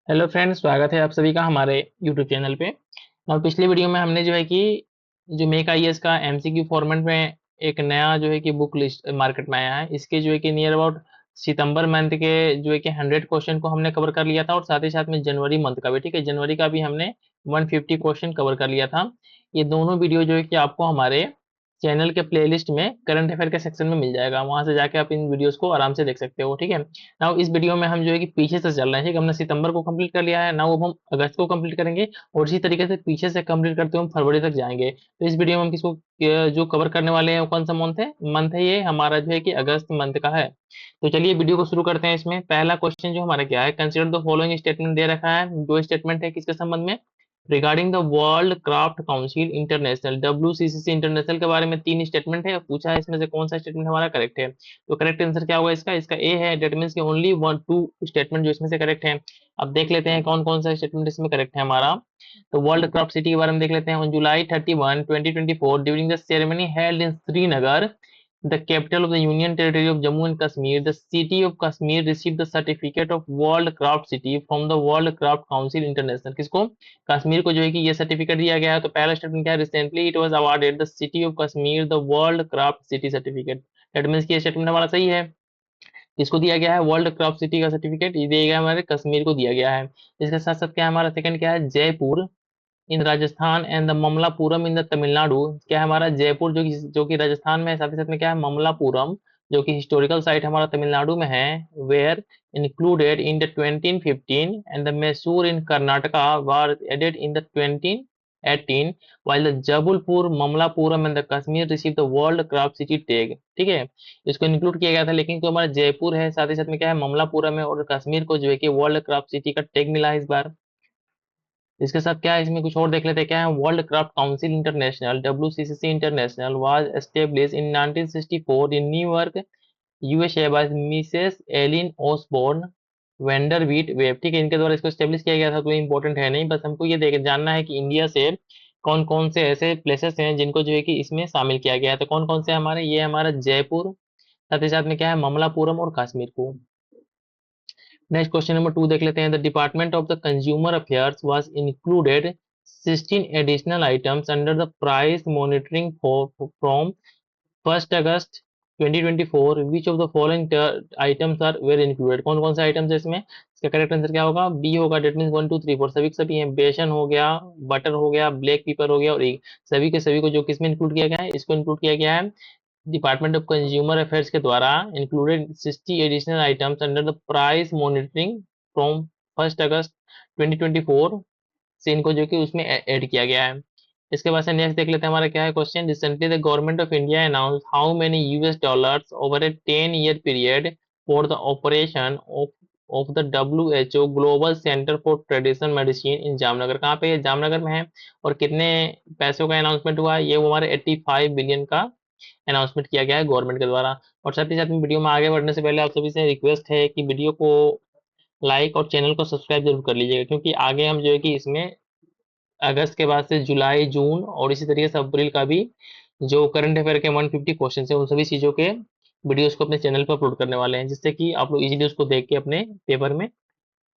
Hello friends, स्वागत है आप सभी का हमारे यूट्यूब चैनल पे। और पिछली वीडियो में हमने जो है कि जो मेक आईएएस का एमसीक्यू फॉर्मेट में एक नया जो है कि बुक लिस्ट मार्केट में आया है। इसके जो है कि नियर अबाउट सितंबर मंथ के जो है कि 100 क्वेश्चन को हमने कवर कर लिया था, और साथ ही साथ में जनवरी मंथ का भी, ठीक है, जनवरी का भी हमने 150 क्वेश्चन कवर कर लिया था। ये दोनों वीडियो जो है कि आपको हमारे चैनल के प्लेलिस्ट में करंट अफेयर के सेक्शन में मिल जाएगा, वहां से जाके आप इन वीडियोस को आराम से देख सकते हो, ठीक है। नाउ इस वीडियो में हम जो है कि पीछे से चल रहे हैं, ठीक है। हमने सितंबर को कंप्लीट कर लिया है, नाउ अब हम अगस्त को कंप्लीट करेंगे, और इसी तरीके से पीछे से कंप्लीट करते हुए हम फरवरी तक जाएंगे। तो इस वीडियो में हम किसको जो कवर करने वाले हैं वो कौन सा मंथ है ये हमारा जो है कि अगस्त मंथ का है। तो चलिए वीडियो को शुरू करते हैं। इसमें पहला क्वेश्चन जो हमारा क्या है, कंसिडर द फॉलोइंग स्टेटमेंट दे रखा है। जो स्टेटमेंट है किसके संबंध में, regarding the world craft council international, WCCC international के बारे में तीन स्टेटमेंट है, पूछा है इसमें से कौन सा स्टेटमेंट हमारा करेक्ट है। तो करेक्ट आंसर क्या होगा इसका, इसका ए है। डेट मीन्स कि ओनली वन टू स्टेटमेंट जो इसमें से करेक्ट है। अब देख लेते हैं कौन कौन सा स्टेटमेंट इसमें करेक्ट है हमारा। तो वर्ल्ड क्राफ्ट सिटी के बारे में देख लेते हैं। On July 31 2024 during the ceremony held in Srinagar, the capital of the Union Territory of Jammu and Kashmir, the city of Kashmir received the certificate of World Craft City from the World Craft Council International। किसको, कश्मीर को जो है कि ये certificate दिया गया है। तो पहला स्टेटमेंट क्या है, recently it was awarded the city of Kashmir the world craft city certificate. That means कि ये स्टेटमेंट हमारा सही है। किसको दिया गया है, वर्ल्ड क्राफ्ट सिटी का सर्टिफिकेट ये दिया गया है, हमारे कश्मीर को दिया गया है। इसके साथ साथ क्या है हमारा सेकंड क्या है, जयपुर इन Rajasthan and the Mamallapuram in the Tamil Nadu. क्या है हमारा, जयपुर जो कि राजस्थान में है, साथ ही साथ में क्या है ममलापुरम जो कि हिस्टोरिकल साइट हमारा तमिलनाडु में है। Were included in the 2015 and the Mysore in Karnataka were added in the 2018, while the Jabalpur Mamallapuram and the Kashmir receive the world craft city tag. ठीक है, इसको इंक्लूड किया गया था, लेकिन जो हमारा जयपुर है साथ ही साथ में क्या है ममलापुरम है, और कश्मीर को जो है कि वर्ल्ड क्राफ्ट सिटी का टैग मिला है इस बार। इसके साथ क्या है, इसमें कुछ और देख लेते हैं क्या है। World craft council international, WCCC international was establish in 1964 in New York, USA by Mrs Aileen Osborn Vanderbilt Webb. ठीक है, इनके द्वारा इसको एस्टेब्लिश किया गया था। तो इंपॉर्टेंट है नहीं, बस हमको ये देख जानना है कि इंडिया से कौन कौन से ऐसे प्लेसेस हैं जिनको जो है कि इसमें शामिल किया गया है। तो कौन कौन से हमारे, ये हमारा जयपुर, साथ ही साथ में क्या है ममलापुरम और कश्मीर को। नेक्स्ट क्वेश्चन नंबर 2 देख लेते हैं। The department of the consumer affairs was included 16 additional items under the price monitoring from 1 August 2024। Which of the following items are were included, कौन कौन से आइटम्स है इसमें। इसका करेक्ट आंसर क्या होगा, बी होगा। डेट मीन 1 2 3 4 सभी के सभी हैं। बेसन हो गया, बटर हो गया, ब्लैक पेपर हो गया, और एक सभी के सभी को जो किसमें इंक्लूड किया गया है, इसको इंक्लूड किया गया है डिपार्टमेंट ऑफ कंज्यूमर अफेयर्स के द्वारा। Included 60 additional items under the price monitoring from 1 August 2024 से इनको जो कि उसमें ऐड किया गया है। इसके बाद से नेक्स्ट देख लेते हैं हमारा क्या है question. Recently the government of India announce how many US dollars over A 10 year period for the operation of the WHO global centre for traditional medicine in Jamnagar. कहाँ पे, जामनगर में है। और कितने पैसों का अनाउंसमेंट हुआ है, ये वो हमारे 85 बिलियन का अनाउंसमेंट किया गया है गवर्नमेंट के द्वारा। और साथ ही साथ में वीडियो में आगे बढ़ने से पहले आप सभी से रिक्वेस्ट है कि वीडियो को लाइक और चैनल को सब्सक्राइब जरूर कर लीजिएगा, क्योंकि आगे हम जो है कि इसमें अगस्त के बाद से जुलाई, जून और इसी तरीके से अप्रैल का भी जो करंट अफेयर के 150 क्वेश्चन है, उन सभी चीज़ों के वीडियोस को अपने चैनल पर अपलोड करने वाले हैं, जिससे कि आप लोग इजीली उसको देख के अपने पेपर में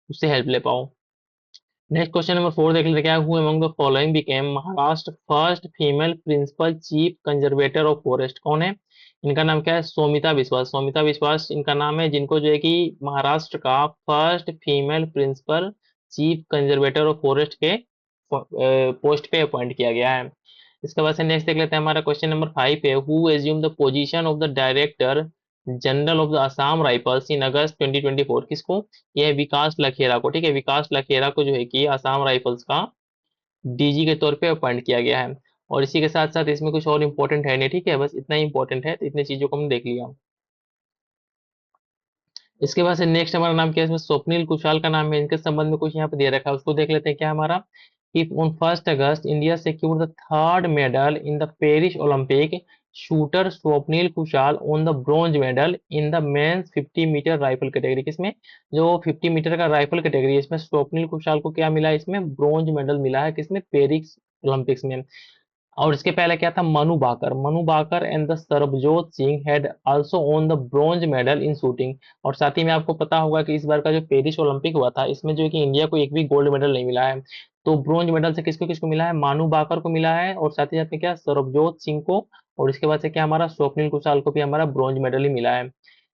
उससे हेल्प ले पाओ। नेक्स्ट क्वेश्चन नंबर 4 देख लेते हैं क्या, who among the following became Maharashtra first female principal chief conservator of forest. कौन है, इनका नाम क्या है, सोमिता विश्वास। सोमिता विश्वास इनका नाम है, जिनको जो है कि महाराष्ट्र का first female principal chief conservator of forest के पोस्ट पे अपॉइंट किया गया है। इसके बाद से नेक्स्ट देख लेते हैं हमारा क्वेश्चन नंबर 5 है, who assume the position of the director general of the Assam Rifles in August 2024। किसको, ये है विकास लखेरा को। ठीक है, विकास लखेरा को जो है कि असम राइफल्स का DG के तौर पे अपॉइंट किया गया है। और इसी के साथ साथ इसमें कुछ और इंपॉर्टेंट है नहीं, ठीक है, बस इतना ही इंपॉर्टेंट है, तो इतनी चीजों को हमने देख लिया। इसके बाद से नेक्स्ट हमारा नाम क्या है, इसमें स्वप्निल कुशाल का नाम है, इनके संबंध में कुछ यहाँ पे दे रखा है, उसको देख लेते हैं क्या हमारा। If on 1 August India secured the third medal in the Paris Olympic, shooter Swapnil Kushal on the bronze medal in the men's 50 meter rifle category. किसमें, जो 50 मीटर का राइफल कैटेगरी है, इसमें स्वप्निल कुशाल को क्या मिला है, इसमें ब्रॉन्ज मेडल मिला है, किसमें, पेरिस ओलंपिक्स में। और इसके पहले क्या था, Manu Bhaker and the Sarabjot Singh had also won the bronze medal in shooting. और साथ ही में आपको पता होगा कि इस बार का जो पेरिस ओलंपिक हुआ था, इसमें जो है कि इंडिया को एक भी गोल्ड मेडल नहीं मिला है। तो ब्रॉन्ज मेडल से किसको किसको मिला है, मानु बाकर को मिला है, और साथ ही साथ में क्या, सरबजोत सिंह को, और इसके बाद से क्या, हमारा स्वप्निल कुशाल को भी हमारा ब्रॉन्ज मेडल ही मिला है।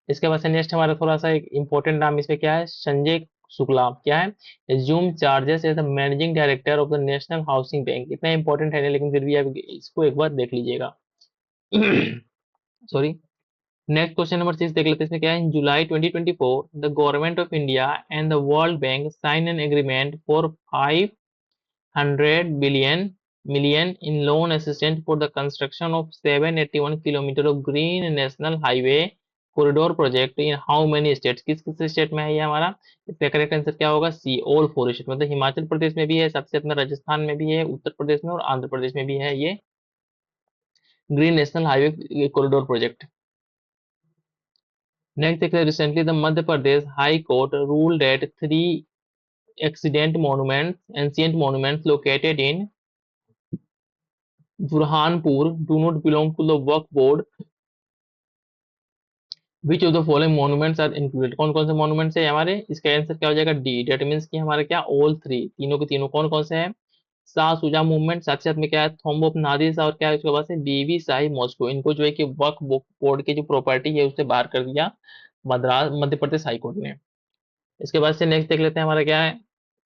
इसके बाद से नेक्स्ट हमारा थोड़ा सा एक इंपॉर्टेंट नाम इसमें क्या है, संजय शुक्ला क्या है, assume charges as the managing director of the national housing bank. इतना इंपॉर्टेंट है नहीं, लेकिन फिर भी आप इसको एक बार देख लीजिएगा। सॉरी। नेक्स्ट क्वेश्चन नंबर 6 देख लेते हैं, इसमें क्या है, in July 2024 the government of India and the world bank sign an agreement for 500 billion million in loan assistance for the construction of 781 kilometer of green national highway corridor project in how many states। किस किस state में है ये हमारा, इसका correct answer क्या होगा, see all 4 state. मतलब हिमाचल प्रदेश में भी है, सबसे अपना राजस्थान में भी है, उत्तर प्रदेश में और आंध्र प्रदेश में भी है ये green national highway corridor project. Next देखते हैं, recently the Madhya Pradesh high court rule that 3 ancient monuments located in Burhanpur do not belong to the Waqf board. Which of the following monuments are included, कौन कौन से मॉन्यूमेंट्स है हमारे, इसका आंसर क्या हो जाएगा, डी। डेट मीन्स कि हमारे क्या, ऑल थ्री, तीनों के तीनों कौन कौन से हैं, शाह सुजा मूवमेंट, साथ साथ में क्या है, थॉम्ब ऑफ नादिर और क्या है उसके बाद से बीबी शाही मॉस्को। इनको जो है कि वक्फ बोर्ड की जो प्रॉपर्टी है उससे बाहर कर दिया मद्रास मध्य प्रदेश हाईकोर्ट ने। इसके बाद से नेक्स्ट देख लेते हैं हमारा क्या है,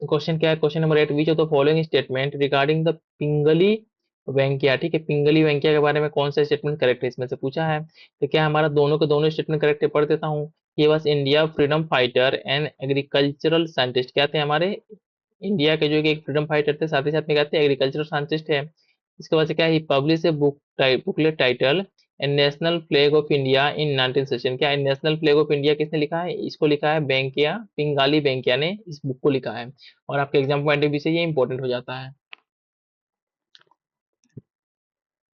क्वेश्चन क्या है, question number 8, which of the following statement regarding the Pingali Venkayya. ठीक है, पिंगली वेंकैया के बारे में कौन सा स्टेटमेंट करेक्ट है, इसमें से पूछा है। तो क्या हमारा दोनों के दोनों स्टेटमेंट करेक्ट है, पढ़ देता हूँ। ये बस India freedom fighter and agricultural scientist क्या थे हमारे, इंडिया के जो कि एक फ्रीडम फाइटर थे, साथ ही साथ में कहते हैं एग्रीकल्चरल साइंटिस्ट है। इसके बाद से क्या है, publish A booklet title and national flag of India इन 1916। क्या है, नेशनल फ्लैग ऑफ इंडिया किसने लिखा है, इसको लिखा है वेंकैया, पिंगाली वेंकैया ने इस बुक को लिखा है। और आपके एग्जाम पॉइंट ऑफ व्यू से ये इंपॉर्टेंट हो जाता है।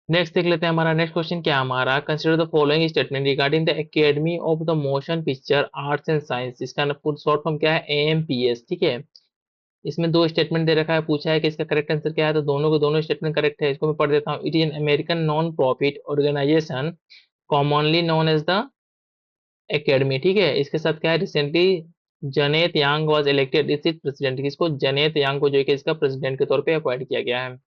नेक्स्ट देख लेते हैं हमारा नेक्स्ट क्वेश्चन क्या है हमारा, consider the following statement regarding the academy of the motion picture arts and science. इसका शॉर्ट फॉर्म क्या है, एएमपीएस। ठीक है, इसमें दो स्टेटमेंट दे रखा है, पूछा है कि इसका करेक्ट आंसर क्या है, तो दोनों के दोनों स्टेटमेंट करेक्ट है। इसको मैं पढ़ देता हूँ। It is an American non profit organization commonly known as the academy. ठीक है, इसके साथ क्या है, recently Janet Yang was elected is president. किसको, जनेत यांग को जो है कि इसका प्रेसिडेंट के तौर पे अपॉइंट किया गया है।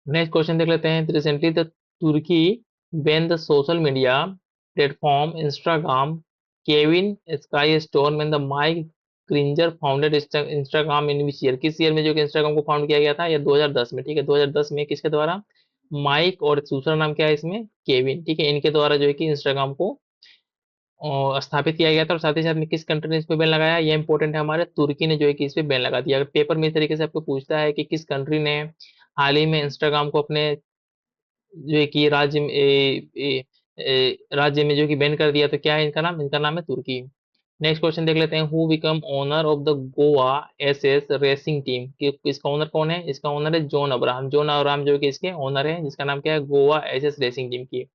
नेक्स्ट क्वेश्चन देख लेते हैं, recently the Turkey ban the social media platform Instagram Kevin स्काई स्टोर में the Mike Krieger founded Instagram in which year. किस ईयर में जो कि इंस्टाग्राम को फाउंड किया गया था, या 2010 में। ठीक है, 2010 में किसके द्वारा, माइक और दूसरा नाम क्या है इसमें, केविन। ठीक है, इनके द्वारा जो है कि इंस्टाग्राम को स्थापित किया गया था। और साथ ही साथ में किस कंट्री ने इस पे बैन लगाया, ये इंपॉर्टेंट है, हमारे तुर्की ने जो है कि इस पे बैन लगा दिया। अगर पेपर में इस तरीके से आपको पूछता है कि किस कंट्री ने हाल ही में इंस्टाग्राम को अपने जो है कि राज्य में जो कि बैन कर दिया, तो क्या है इनका नाम, इनका नाम है तुर्की। नेक्स्ट क्वेश्चन देख लेते हैं, who become owner of the Goa SS racing team. इसका ओनर कौन है, इसका ओनर है जॉन अब्राहम। जॉन अब्राहम जो कि इसके ओनर है, जिसका नाम क्या है, गोवा एसएस रेसिंग टीम की।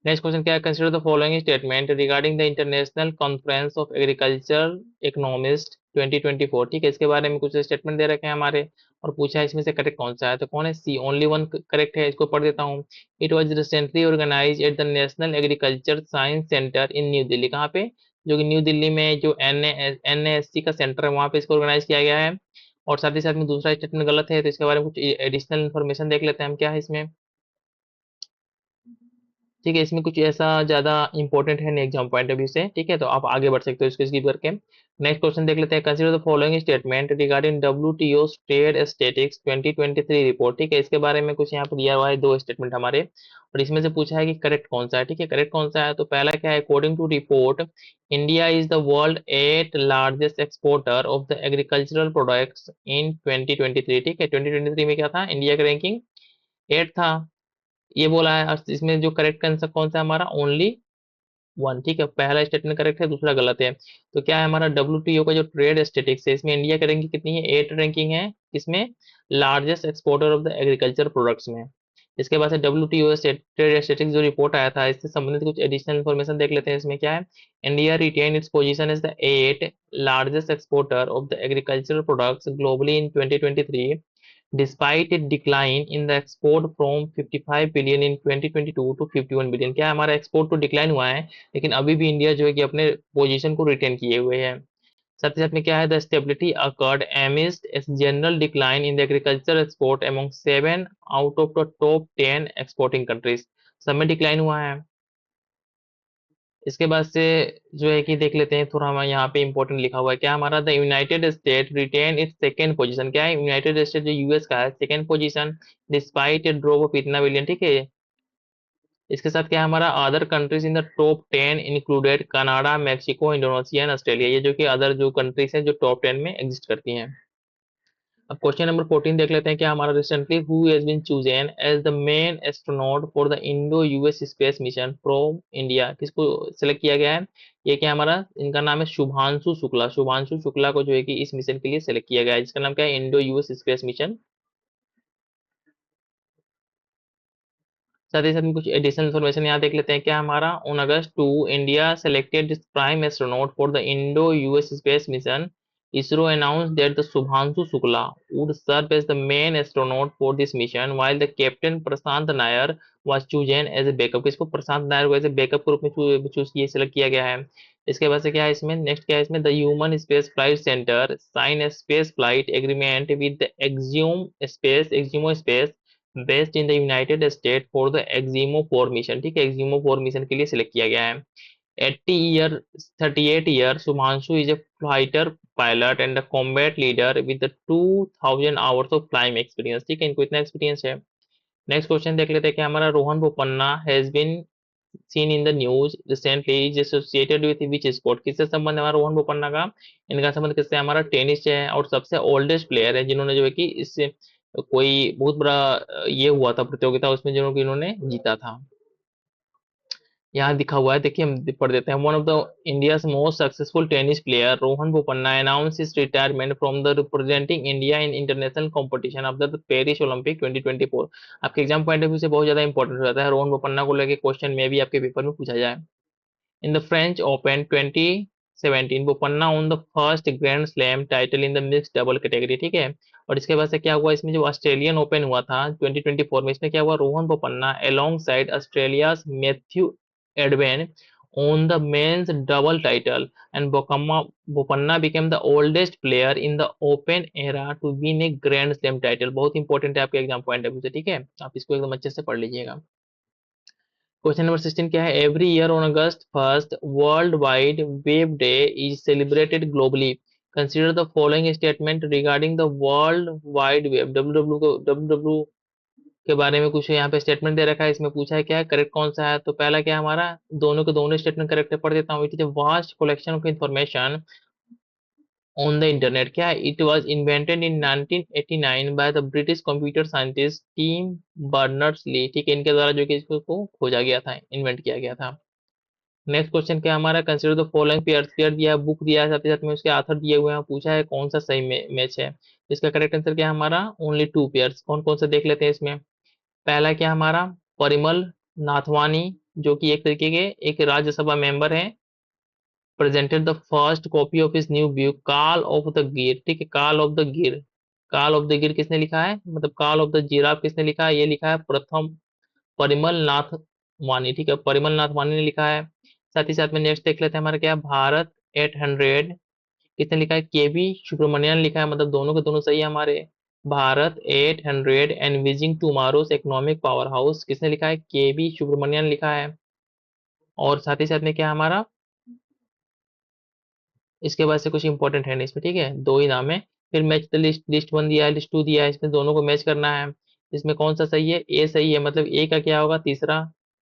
नेक्स्ट क्वेश्चन क्या है, consider the following statement regarding the international conference of agriculture economist 2024। ठीक है, इसके बारे में कुछ स्टेटमेंट दे रखे हैं हमारे, और पूछा है इसमें से करेक्ट कौन सा है, तो कौन है, सी ओनली वन करेक्ट है। इसको पढ़ देता हूँ। It was recently organize at the national agriculture science centre in new Delhi. कहाँ पे, जो कि न्यू दिल्ली में जो एनएएससी का सेंटर है, वहाँ पे इसको ऑर्गेनाइज किया गया है। और साथ ही साथ में दूसरा स्टेटमेंट गलत है, तो इसके बारे में कुछ एडिशनल इन्फॉर्मेशन देख लेते हैं हम, क्या है इसमें। ठीक है, इसमें कुछ ऐसा ज्यादा इंपॉर्टेंट है नहीं एग्जाम पॉइंट ऑफ व्यू से। ठीक है, तो आप आगे बढ़ सकते हो इसको स्किप करके। नेक्स्ट क्वेश्चन देख लेते हैं, consider the following statement regarding WTO trade statistics 2023 report. ठीक है, इसके बारे में कुछ यहाँ पर दिया हुआ है, दो स्टेटमेंट हमारे, और इसमें से पूछा है कि करेक्ट कौन सा है। ठीक है, करेक्ट कौन सा है, तो पहला क्या है, according to report India is the world 8 largest exporter of the agricultural products in 2023। ठीक है, 2023 में क्या था, इंडिया का रैंकिंग 8 था, ये बोला है। और इसमें जो करेक्ट आंसर कौन सा है हमारा, ओनली वन। ठीक है, पहला स्टेटमेंट करेक्ट है, दूसरा गलत है। तो क्या है हमारा, डब्ल्यूटीओ का जो ट्रेड स्टेटिक्स है, इसमें इंडिया की रैंकिंग कितनी है, 8 रैंकिंग है, इसमें largest exporter of the agriculture products में। इसके बाद से डब्ल्यूटीओ ट्रेड स्टेटिक्स जो रिपोर्ट आया था, इससे संबंधित कुछ एडिशनल इन्फॉर्मेशन देख लेते हैं। इसमें क्या है, India retain its position as the 8 largest exporter of the agricultural products globally in 2023 despite a decline in the export from 55 billion in 2022 to 51 billion. क्या हमारा एक्सपोर्ट तो डिक्लाइन हुआ है, लेकिन अभी भी इंडिया जो है कि अपने पोजीशन को रिटेन किए हुए है। साथ ही साथ में क्या है, the stability occurred amidst a general decline in the agriculture export among 7 out of the top 10 exporting countries. सब में डिक्लाइन हुआ है। इसके बाद से जो है कि देख लेते हैं थोड़ा, हमारे यहाँ पे इंपॉर्टेंट लिखा हुआ है क्या हमारा, the United state retain its second position. क्या है, यूनाइटेड स्टेट जो यूएस का है second position, despite a drop of इतना बिलियन, ठीक है। इसके साथ क्या है हमारा, other countries in the top 10 included Canada, Mexico, Indonesia and Australia. ये जो कि अदर जो कंट्रीज हैं जो टॉप 10 में एग्जिस्ट करती हैं। अब क्वेश्चन नंबर 14 देख लेते हैं क्या हमारा, recently who has been chosen as the main astronaut for the Indo US space mission from India. किसको सिलेक्ट किया गया है, ये क्या हमारा, इनका नाम है शुभांशु शुक्ला। शुभांशु शुक्ला को जो है कि इस मिशन के लिए सिलेक्ट किया गया है, जिसका नाम क्या है, इंडो यूएस स्पेस मिशन। साथ ही साथ में कुछ एडिशनल इन्फॉर्मेशन यहाँ देख लेते हैं क्या हमारा, on August 2 India selected prime astronaut for the Indo US space mission. ISRO announced that the Subhanshu Shukla would serve as the main astronaut for this mission, while the captain Prashant Nair was chosen as a backup। इसको प्रशांत नायर को as a backup के रूप में choose किए select किया गया है। इसके बाद से क्या है इसमें, नेक्स्ट क्या है इसमें, the human space flight center sign a space flight agreement with the Axiom Space based in the United State for the Axiom 4 mission. ठीक है, एक्जिमो 4 मिशन के लिए सिलेक्ट किया गया है। 80 year 38 year Shubhanshu is A fighter pilot and a combat leader with 2000 hours of flying experience. ठीक है, इनको इतना एक्सपीरियंस है। नेक्स्ट क्वेश्चन देख लेते हैं कि हमारा, Rohan Bopanna has been seen in the news recently is associated with which sport. किससे संबंध है हमारा रोहन बोपन्ना का, इनका संबंध किससे, हमारा टेनिस से है, और सबसे ओल्डेस्ट प्लेयर है जिन्होंने जो है कि इससे कोई बहुत बड़ा ये हुआ था प्रतियोगिता, उसमें जिन्होंने इन्होंने जीता था। यहाँ दिखा हुआ है, देखिए हम पढ़ देते हैं। One of the India most successful tennis player Rohan Bopanna announce his retirement from the representing India in international competition of the Paris Olympic 2024। आपके एग्जाम पॉइंट ऑफ व्यू से बहुत ज्यादा इंपॉर्टेंट हो जाता है, रोहन बोपन्ना को लेके क्वेश्चन में भी आपके पेपर में पूछा जाए। In the French open 2017 Bopanna on the first grand slam title in the mixed double category. ठीक है, और इसके बाद से क्या हुआ, इसमें जो ऑस्ट्रेलियन ओपन हुआ था 2024 में, इसमें क्या हुआ, Rohan Bopanna alongside Australia Matthew Ebden on the men's double title, and Bopanna became the oldest player in the open era to win a grand slam title। बहुत इंपॉर्टेंट है आपके एग्जाम पॉइंट ऑफ व्यू से। ठीक है, आप इसको एकदम अच्छे से पढ़ लीजिएगा। क्वेश्चन नंबर 16 क्या है, every year on August 1 world wide web day is celebrated globally. Consider the following statement regarding the world wide web. W के बारे में कुछ यहाँ पे स्टेटमेंट दे रखा है, इसमें पूछा है क्या है, करेक्ट कौन सा है। तो पहला क्या है हमारा, दोनों के दोनों स्टेटमेंट करेक्ट है, पढ़ देता हूँ। It is a vast collection of information on the internet. क्या है, it was invented in 1989 by the British computer scientist Tim Berners Lee. ठीक है, इनके द्वारा जो कि इसको खोजा गया था, इन्वेंट किया गया था। नेक्स्ट क्वेश्चन क्या हमारा, consider the following pairs. Pair दिया है, बुक दिया है, साथ ही साथ में उसके आथर दिए हुए हैं, पूछा है कौन सा सही मैच है। तो इसका करेक्ट आंसर क्या है हमारा, ओनली 2 पेयर्स। कौन कौन सा देख लेते हैं इसमें। पहला क्या हमारा, परिमल नाथवानी, जो कि एक तरीके के एक राज्यसभा मेंबर हैं, presented the first copy of his new book call of the गिर। ठीक है, कॉल ऑफ द गिर, कॉल ऑफ द गिर किसने लिखा है, मतलब कॉल ऑफ द जिराफ किसने लिखा है, ये लिखा है प्रथम परिमल नाथ वानी। ठीक है, परिमल नाथ वानी ने लिखा है। साथ ही साथ में नेक्स्ट देख लेते हैं हमारा क्या, भारत 800 किसने लिखा है, के बी सुब्रमण्यन लिखा है, मतलब दोनों के दोनों सही है हमारे। Bharat 800 and wheezing tomorrow's economic power house किसने लिखा है, के बी सुब्रमण्यन लिखा है। और साथ ही साथ में क्या हमारा, इसके बाद से कुछ इंपॉर्टेंट है नहीं इसमें। ठीक है, दो ही नाम है। फिर मैच द लिस्ट, लिस्ट 1 दिया है, लिस्ट 2 दिया है, इसमें दोनों को मैच करना है। इसमें कौन सा सही है, ए सही है, मतलब ए का क्या होगा, तीसरा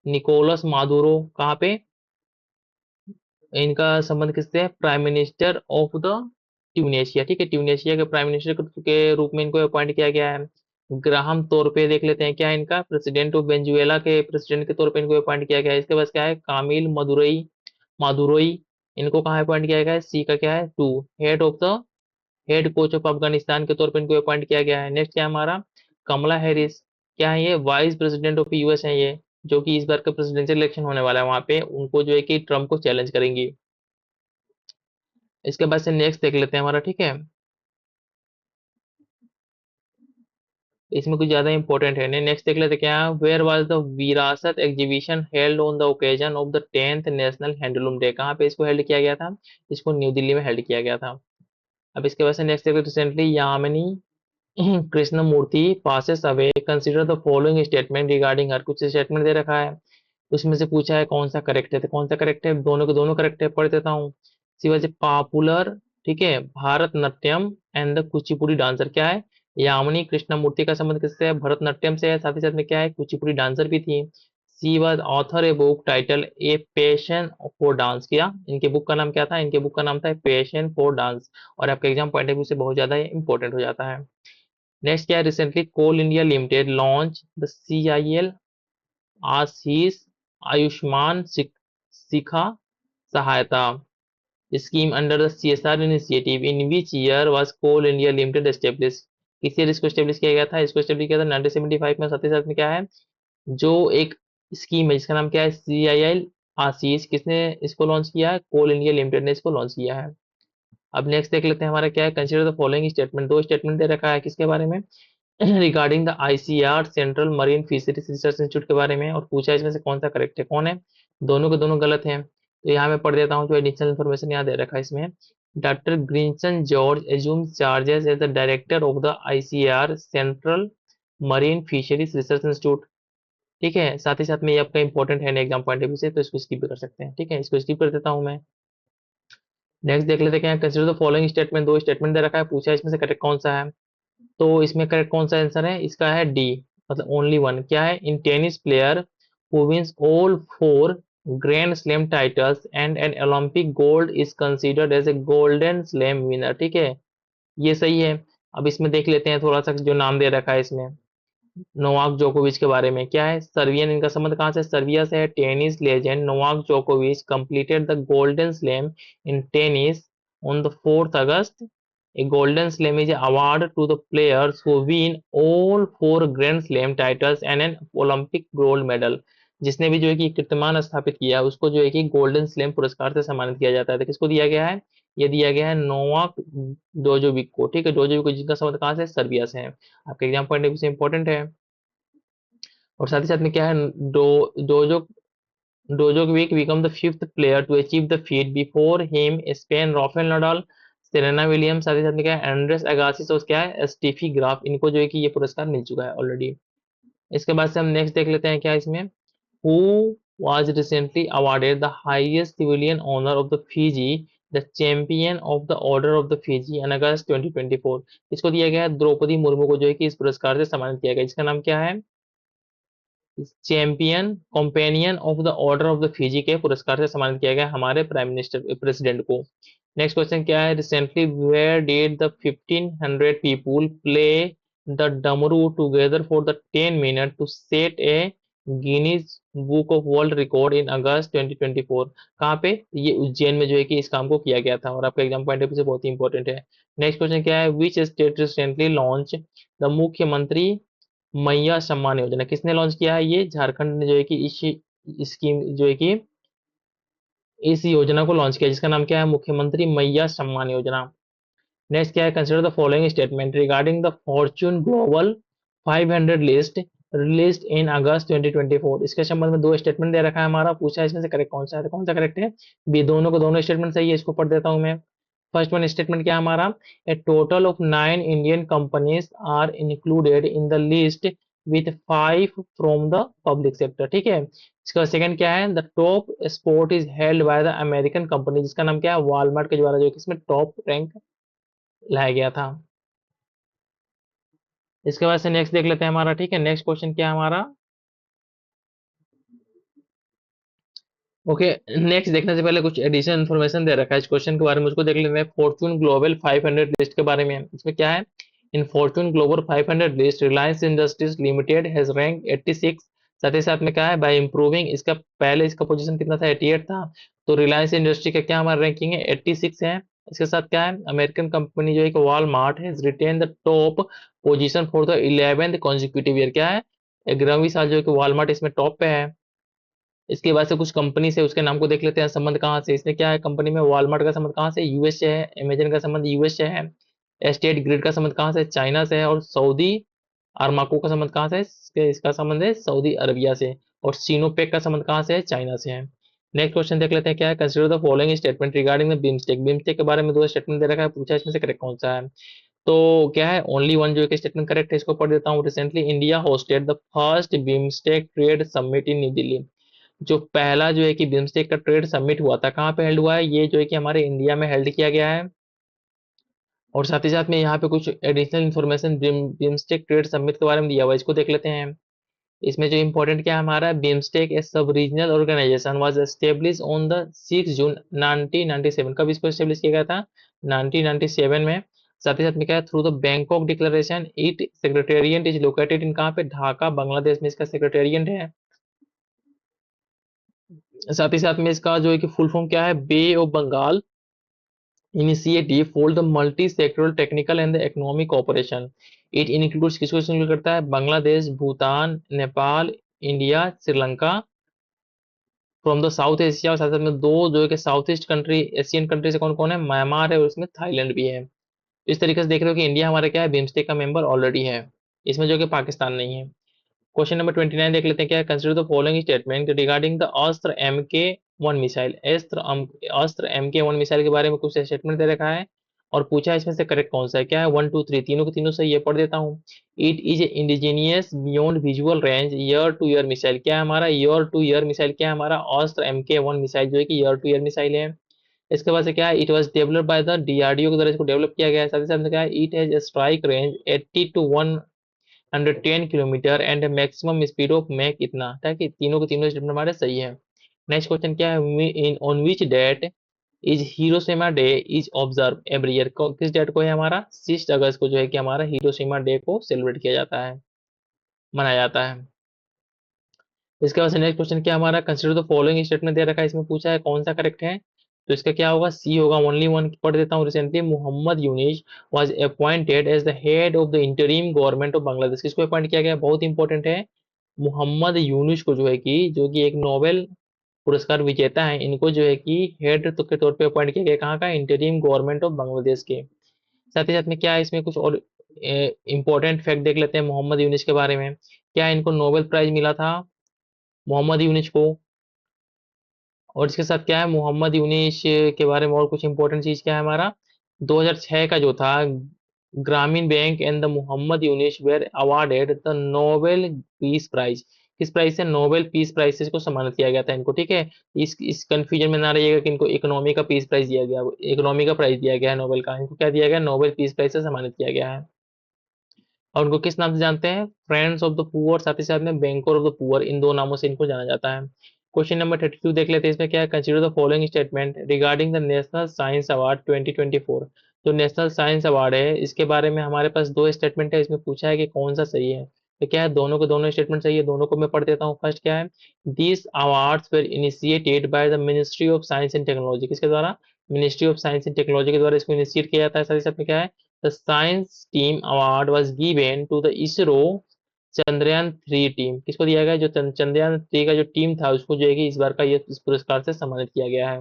निकोलस मादुरो, कहाँ पे, इनका संबंध किससे है, prime minister of the Tunisia. ठीक है, ट्यूनेशिया के प्राइम मिनिस्टर के रूप में इनको अपॉइंट किया गया है। ग्राहम तौर पे देख लेते हैं क्या है इनका, प्रेसिडेंट ऑफ वेंजुएला के प्रेसिडेंट के तौर पे इनको अपॉइंट किया गया है। इसके बाद क्या है, कामिल मदुरई मादुरोई, इनको कहाँ अपॉइंट किया गया है, सी का क्या है 2। Head of the head coach of Afghanistan के तौर पे इनको अपॉइंट किया गया है। नेक्स्ट क्या है हमारा, कमला हैरिस, क्या है ये, वाइस प्रेसिडेंट ऑफ यूएस है ये, जो कि इस बार का प्रेसिडेंशियल इलेक्शन होने वाला है वहां पे, उनको जो है कि ट्रम्प को चैलेंज करेंगी। इसके बाद से नेक्स्ट देख लेते हैं हमारा। ठीक है, इसमें कुछ ज्यादा इंपॉर्टेंट है नहीं। नेक्स्ट देख लेते क्या, वेयर वाज द विरासत exhibition held on the occasion of the 10th national handloom day, कहाँ पे इसको हेल्ड किया गया था? इसको न्यू दिल्ली में हेल्ड किया गया था। अब इसके बाद से नेक्स्ट देखते, recently Yamini Krishnamurthy passes away, consider the following statement regarding her, कुछ स्टेटमेंट दे रखा है, उसमें से पूछा है कौन सा करेक्ट है, तो कौन सा करेक्ट है, दोनों के दोनों करेक्ट है, पढ़ देता हूँ। सी वॉज ए पॉपुलर, ठीक है, Bharatanatyam and the Kuchipudi dancer, क्या है, यामिनी कृष्णमूर्ति का संबंध किससे है? भरतनाट्यम से है, साथ ही साथ में क्या है, कुचिपुड़ी डांसर भी थी। She was author a book title a passion for dance, किया, इनके बुक का नाम क्या था? इनके बुक का नाम था पैशन फॉर डांस, और आपके एग्जाम पॉइंट ऑफ व्यू से बहुत ज्यादा इंपॉर्टेंट हो जाता है। नेक्स्ट क्या है, recently Coal India Limited launch the CIL Aashish Ayushman Shikha Sahayata scheme under the CSR initiative, in which year was Coal India Limited establish, किस ईयर इसको एस्टेब्लिश किया गया था? इसको एस्टेब्लिश किया था 1975 में। साथ ही साथ में क्या है, जो एक स्कीम है जिसका नाम क्या है, CIL आशीष, किसने इसको लॉन्च किया है? कोल इंडिया लिमिटेड ने इसको लॉन्च किया है। अब नेक्स्ट देख लेते हैं हमारा क्या है, कंसिडर द फॉलोइंग स्टेटमेंट, दो स्टेटमेंट दे रखा है किसके बारे में? Regarding the ICR central marine fisheries research institute के बारे में, और पूछा इसमें से कौन सा करेक्ट है, कौन है? दोनों के दोनों गलत हैं, तो यहाँ मैं पढ़ देता हूँ जो एडिशनल इन्फॉर्मेशन यहाँ दे रखा है इसमें। Doctor Grinson George assume charges as the director of the ICR central marine fisheries research institute, ठीक है। साथ ही साथ में ये आपका इंपॉर्टेंट है एग्जाम पॉइंट ऑफ व्यू से, तो इसको स्किप भी कर सकते हैं, ठीक है, इसको स्किप कर देता हूँ मैं। नेक्स्ट देख लेते हैं, कंसिडर द फॉलोइंग स्टेटमेंट, दो स्टेटमेंट दे रखा है, पूछा इसमें से करेक्ट कौन सा है? तो इसमें करेक्ट कौन सा आंसर है? इसका है डी, मतलब ओनली वन। क्या है, in tennis player who wins all four grand slam titles and an Olympic gold is considered as a golden slam winner, ठीक है, ये सही है। अब इसमें देख लेते हैं थोड़ा सा जो नाम दे रखा है इसमें, नोवाक जोकोविच के बारे में, क्या है, सर्बियन, इनका संबंध कहाँ से? सर्बिया से है। टेनिस लेजेंड नोवाक जोकोविच completed the golden slam in tennis on the 4th August. A golden slam is an award to the players who win all four grand slam titles and an Olympic gold medal। जिसने भी जो है कि कीर्तिमान स्थापित किया है उसको जो है कि गोल्डन स्लैम पुरस्कार से सम्मानित किया जाता है। तो किसको दिया गया है? ये दिया गया है नोवाक जोजोविक को, ठीक है, जोजोविक को, जिनका संबंध कहाँ से? सर्बिया से है। आपके एग्जाम पॉइंट ऑफ व्यू से इंपॉर्टेंट है। और साथ ही साथ में क्या है, डोजो Djokovic become the fifth player to achieve the feat, before him Spain Rafael Nadal, Serena Williams, साथ ही साथ में क्या है, एंड्रेस अगासिस और क्या है, स्टीफी ग्राफ, इनको जो है कि ये पुरस्कार मिल चुका है ऑलरेडी। इसके बाद से हम नेक्स्ट देख लेते हैं क्या इसमें, who was recently awarded the highest civilian honor of the Fiji, the champion of the order of the Fiji in August 2024। इसको दिया गया है द्रौपदी मुर्मू को जो है कि इस पुरस्कार से सम्मानित किया गया, इसका नाम क्या है? Champion companion of the order of the Fiji के पुरस्कार से सम्मानित किया गया हमारे प्राइम मिनिस्टर प्रेसिडेंट को। नेक्स्ट क्वेश्चन क्या है, recently where did the 1500 people play the damru together for the 10 minute to set a Guinness book of world record in August 2024, कहाँ पे? ये उज्जैन में जो है कि इस काम को किया गया था, और आपका एग्जाम पॉइंट ऑफ व्यू से बहुत ही इंपॉर्टेंट है। नेक्स्ट क्वेश्चन क्या है, which state recently launch the मुख्यमंत्री मैया सम्मान योजना, किसने लॉन्च किया है? ये झारखंड ने जो है कि इस स्कीम जो है कि इस योजना को लॉन्च किया, जिसका नाम क्या है? मुख्यमंत्री मैया सम्मान योजना। नेक्स्ट क्या है, consider the following statement regarding the Fortune Global 500 list released in August 2024। इसके संबंध में दो स्टेटमेंट दे रखा है हमारा, पूछा है इसमें से करेक्ट कौन सा है, तो कौन सा करेक्ट है? बी, दोनों को दोनों स्टेटमेंट सही है, इसको पढ़ देता हूं मैं। फर्स्ट वन स्टेटमेंट क्या है हमारा, a total of 9 Indian companies are included in the list with 5 from the public sector, ठीक है। इसका सेकंड क्या है, the top spot is held by the American company, जिसका नाम क्या है? वॉलमार्ट के द्वारा जो कि इसमें टॉप रैंक लाया गया था। इसके बाद से नेक्स्ट देख लेते हैं हमारा, ठीक है, नेक्स्ट क्वेश्चन क्या है हमारा, ओके। नेक्स्ट देखने से पहले कुछ एडिशनल इन्फॉर्मेशन दे रखा है इस क्वेश्चन के बारे में, उसको देख लेते हैं। फॉर्चून ग्लोबल 500 लिस्ट के बारे में, इसमें क्या है, in Fortune Global 500 list Reliance Industries Limited has rank 86। साथ ही साथ में क्या है, बाय इंप्रूविंग, इसका पहले इसका पोजीशन कितना था? 88 था। तो रिलायंस इंडस्ट्री का क्या हमारा रैंकिंग है? 86 है। इसके साथ क्या है, अमेरिकन कंपनी जो है कि Walmart has retain the top position for the 11th consecutive year, क्या है, 11वीं साल जो है कि वॉलमार्ट इसमें टॉप पे है। इसके बाद से कुछ कंपनी से उसके नाम को देख लेते हैं, संबंध कहाँ से, इसमें क्या है, कंपनी में वॉलमार्ट का संबंध कहाँ से? यूएस से है। अमेजन का संबंध यूएस से है। स्टेट ग्रिड का संबंध कहाँ से? चाइना से है। और सऊदी आर्माको का संबंध कहाँ से है? इसका संबंध है सऊदी अरबिया से। और सीनोपेक का संबंध कहाँ से है? चाइना से है। नेक्स्ट क्वेश्चन देख लेते हैं क्या है। Consider the following statement regarding the BIMSTEC. BIMSTEC के बारे में दो स्टेटमेंट दे रखा है, पूछा इसमें से करेक्ट कौन सा है। तो क्या है, ओनली वन जो है स्टेटमेंट करेक्ट है, इसको पढ़ देता हूँ। Recently India hosted the first BIMSTEC trade summit in new Delhi. जो पहला जो है कि बिम्स्टेक का ट्रेड समिट हुआ था, कहाँ पे हेल्ड हुआ है? ये जो है कि हमारे इंडिया में हेल्ड किया गया है। और साथ ही साथ में यहाँ पे कुछ additional information BIMSTEC trade summit के बारे में दिया हुआ है, इसको देख लेते हैं। इसमें जो इम्पोर्टेंट क्या है हमारा, BIMSTEC a sub regional organization was establish on the 6 June 1997। कब इसको एस्टेब्लिश किया गया था? 1997 में। साथ ही साथ में क्या है, through the Bangkok declaration it secretariat is located इन, कहाँ पे? ढाका बांग्लादेश में इसका सेक्रेटेरिएट है। साथ ही साथ में इसका जो है कि फुल फॉर्म क्या है, बे of Bengal initiative for the multi sectoral technical and the economic cooperation. It includes, किसको इंक्लूड करता है? Bangladesh, Bhutan, Nepal, India, Sri Lanka from the south Asia. और साथ साथ में दो जो है कि south east country, Asian country से कौन कौन है? म्यांमार है और इसमें थाईलैंड भी है। इस तरीके से देख रहे हो कि इंडिया हमारा क्या है, बिम्स्टेक का मेंबर ऑलरेडी है, इसमें जो कि पाकिस्तान नहीं है। क्वेश्चन नंबर 29 देख लेते हैं क्या है। Consider the following statement regarding the अस्त्र MK1 मिसाइल। अस्त्र MK1 मिसाइल के बारे में कुछ स्टेटमेंट दे रखा है और पूछा है इसमें से करेक्ट कौन सा है। क्या है? 1 2 3, तीनों के तीनों सही है, पढ़ देता हूँ। It is indigenous beyond visual range year two year missile. क्या है हमारा? Year two year missile. क्या है हमारा? अस्त्र MK1 मिसाइल जो है कि ईयर टू ईयर मिसाइल है। इसके बाद से क्या है, it was developed by the DRDO के द्वारा इसको डेवलप किया गया है। साथ ही साथ में क्या है, it has strike range 80 to 110 kilometer and maximum speed of mach इतना, ताकि तीनों के तीनों स्टेटमेंट हमारे सही है। नेक्स्ट क्वेश्चन क्या है, in on which date is Hiroshima day is observe every year. किस डेट को है हमारा? 6 अगस्त को जो है कि हमारा हिरोशिमा डे को सेलिब्रेट किया जाता है, मनाया जाता है। इसके बाद से नेक्स्ट क्वेश्चन क्या हमारा, कंसिडर द फॉलोइंग स्टेटमेंट दे रखा है, इसमें पूछा है कौन सा करेक्ट है। तो इसका क्या होगा? सी होगा। ओनली वन पढ़ देता हूँ। Recently Mohammad Yunus was appointed as the head of the interim government of Bangladesh. किसको अपॉइंट किया गया? बहुत इंपॉर्टेंट है। मोहम्मद यूनुस को जो है कि, जो कि एक नोबेल पुरस्कार विजेता है, इनको जो है कि हेड तो के तौर पे अपॉइंट किया गया, कहाँ का? इंटरिम गवर्नमेंट ऑफ बांग्लादेश के। साथ ही साथ में क्या है, इसमें कुछ और इंपॉर्टेंट फैक्ट देख लेते हैं मोहम्मद यूनुस के बारे में। क्या इनको नोबेल प्राइज मिला था मोहम्मद यूनुस को? और इसके साथ क्या है, मोहम्मद यूनुस के बारे में और कुछ इंपॉर्टेंट चीज क्या है हमारा, 2006 का जो था, Grameen bank and the Mohammad Yunus were awarded the Nobel peace prize. किस प्राइज से? नोबेल पीस प्राइज से इसको सम्मानित किया गया था इनको, ठीक है। इस कंफ्यूजन में ना रहिएगा कि इनको इकोनॉमी का पीस प्राइज दिया गया, इकोनॉमी का प्राइज दिया गया है नोबेल का, इनको क्या दिया गया? नोबेल पीस प्राइज से सम्मानित किया गया है। और उनको किस नाम से जानते हैं? फ्रेंड्स ऑफ द पुअर, साथ ही साथ में बैंकर ऑफ द पुअर, इन दो नामों से इनको जाना जाता है। क्वेश्चन नंबर 32 देख लेते हैं, इसमें क्या है, consider the following statement regarding the national science award 2024। जो नेशनल साइंस अवार्ड है, इसके बारे में हमारे पास दो स्टेटमेंट है, इसमें पूछा है कि कौन सा सही है। तो क्या है, दोनों के दोनों स्टेटमेंट सही है, दोनों को मैं पढ़ देता हूँ। फर्स्ट क्या है, this awards were initiated by the ministry of science and technology. किसके द्वारा? Ministry of science and technology के द्वारा इसको इनिशिएट किया जाता है। साथ ही साथ में क्या है, the science team award was given to the ISRO Chandrayaan 3 team. किसको दिया गया? जो चंद्रयान 3 का जो टीम था, उसको जो है कि इस बार का ये इस पुरस्कार से सम्मानित किया गया है।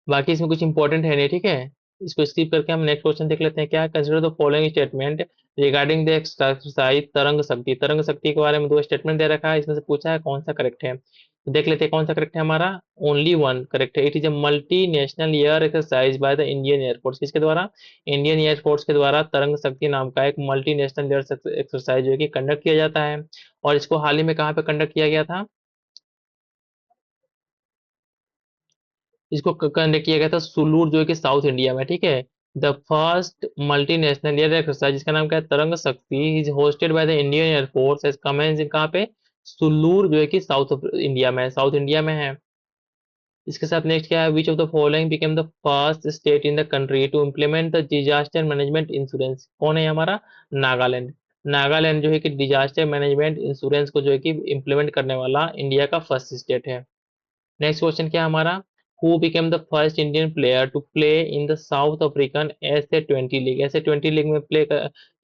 बाकी इसमें कुछ इंपॉर्टेंट है नहीं, ठीक है, इसको स्किप करके हम नेक्स्ट क्वेश्चन देख लेते हैं। क्या? Consider the following statement regarding the exercise तरंग शक्ति। तरंग शक्ति के बारे में दो स्टेटमेंट दे रखा है, इसमें से पूछा है कौन सा करेक्ट है। तो देख लेते हैं कौन सा करेक्ट है हमारा। ओनली वन करेक्ट है। It is a multi national air exercise by the Indian air force. किसके द्वारा? इंडियन एयरफोर्स के द्वारा तरंग शक्ति नाम का एक मल्टी नेशनल एयर एक्सरसाइज जो है कि कंडक्ट किया जाता है। और इसको हाल ही में कहाँ पे कंडक्ट किया गया था? इसको कंडक्ट किया गया था सुलूर जो है कि साउथ इंडिया में, ठीक है। The first multinational air exercise, जिसका नाम क्या है, Tarang Shakti, is hosted by the Indian air force as commence in, कहाँ पे? सुलूर जो है कि साउथ इंडिया में है, साउथ इंडिया में है। इसके साथ नेक्स्ट क्या है, which of the following became the first state in the country to implement the disaster management insurance. कौन है हमारा? नागालैंड। नागालैंड जो है कि डिजास्टर मैनेजमेंट इंश्योरेंस को जो है कि इम्प्लीमेंट करने वाला इंडिया का फर्स्ट स्टेट है। नेक्स्ट क्वेश्चन क्या है हमारा, who became the first Indian player to play in the South African S20 league. S20 league में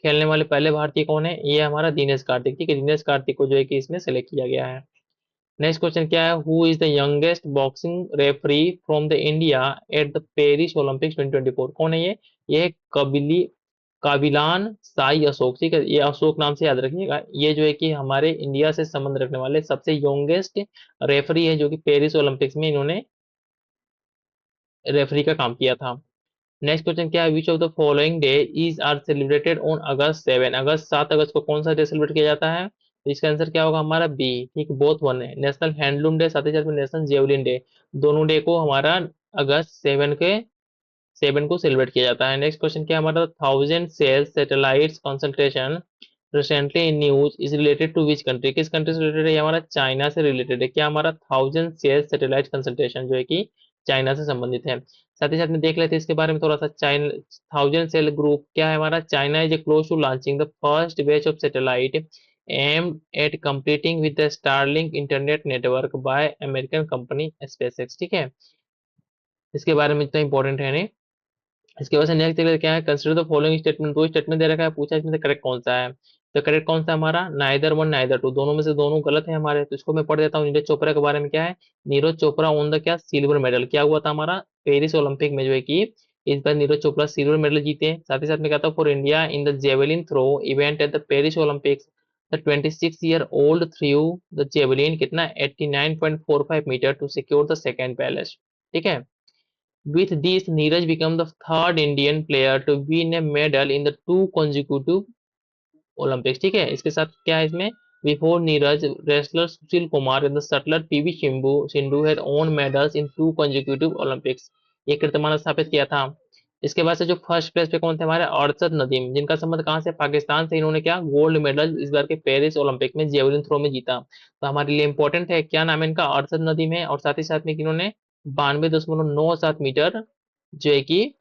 खेलने वाले पहले भारतीय कौन है? ये हमारा दिनेश कार्तिक, ठीक है। दिनेश कार्तिक को जो है कि इसमें सेलेक्ट किया गया है। नेक्स्ट क्वेश्चन क्या है, who is the youngest boxing referee from the India at the Paris Olympics 2024। कौन है ये? ये है कपिली काबिलान साई अशोक, ठीक है, ये अशोक नाम से याद रखिएगा। ये जो है कि हमारे इंडिया से संबंध रखने वाले सबसे यंगेस्ट रेफरी है, जो कि पेरिस ओलंपिक्स में इन्होंने रेफरी का काम किया था। नेक्स्ट क्वेश्चन क्या है, which of the following day is are celebrated on August 7, August 7 अगस्त को कौन सा डे सेलिब्रेट किया जाता है? तो इसका आंसर क्या होगा हमारा बी, ठीक, बोथ वन है, नेशनल हैंडलूम डे, साथ ही साथ में नेशनल जेवलिन डे, दोनों डे को हमारा अगस्त 7 को सेलिब्रेट किया जाता है। नेक्स्ट क्वेश्चन क्या है हमारा, 1000 satellites concentration recently in news is related to which country, किस कंट्री से रिलेटेड है? ये हमारा चाइना से रिलेटेड है। क्या हमारा 1000 सैटेलाइट कंसंट्रेशन जो है कि चाइना से संबंधित है। साथ ही साथ में देख लेते हैं इसके बारे में थोड़ा सा। चाइना 1000 ग्रुप क्या है हमारा, China is close to launching the first batch of satellite aimed at competing with the Starlink internet network by American company SpaceX, ठीक है, इसके बारे में इतना इंपॉर्टेंट है नहीं। इसके बाद से नेक्स्ट देखते क्या है, कंसिडर द फॉलोइंग स्टेटमेंट, दो स्टेटमेंट दे रखा है, पूछा इसमें से करेक्ट कौन सा है। तो करेक्ट कौन सा है हमारा, नाइदर वन नाइदर टू, दोनों में से दोनों गलत है हमारे। तो इसको मैं पढ़ देता हूँ। नीरज चोपड़ा के बारे में क्या है, नीरज चोपड़ा ऑन द क्या सिल्वर मेडल, क्या हुआ था हमारा पेरिस ओलंपिक में जो है कि इस बार नीरज चोपड़ा सिल्वर मेडल जीते हैं। साथ ही साथ में कहता हूँ for India in the javelin throw event at the Paris Olympics the 26 year old threw the javelin कितना 89.45 meter to secure the second place, ठीक है। With this, Neeraj became the third Indian player to win a medal in the two consecutive Olympics, ठीक है। इसके साथ क्या है इसमें, before Neeraj wrestler Sushil Kumar and the shuttler PV Sindhu Sindhu had won medals in two consecutive Olympics, ये कीर्तिमान स्थापित किया था। इसके बाद से जो फर्स्ट प्लेस पे कौन थे हमारे, अरशद नदीम, जिनका संबंध कहाँ से, पाकिस्तान से। इन्होंने क्या गोल्ड मेडल इस बार के पेरिस ओलंपिक में जेवलिन थ्रो में जीता। तो हमारे लिए इंपॉर्टेंट है, क्या नाम है इनका, अरशद नदीम है। और साथ ही साथ में इन्होंने 92.97 मीटर जो है कि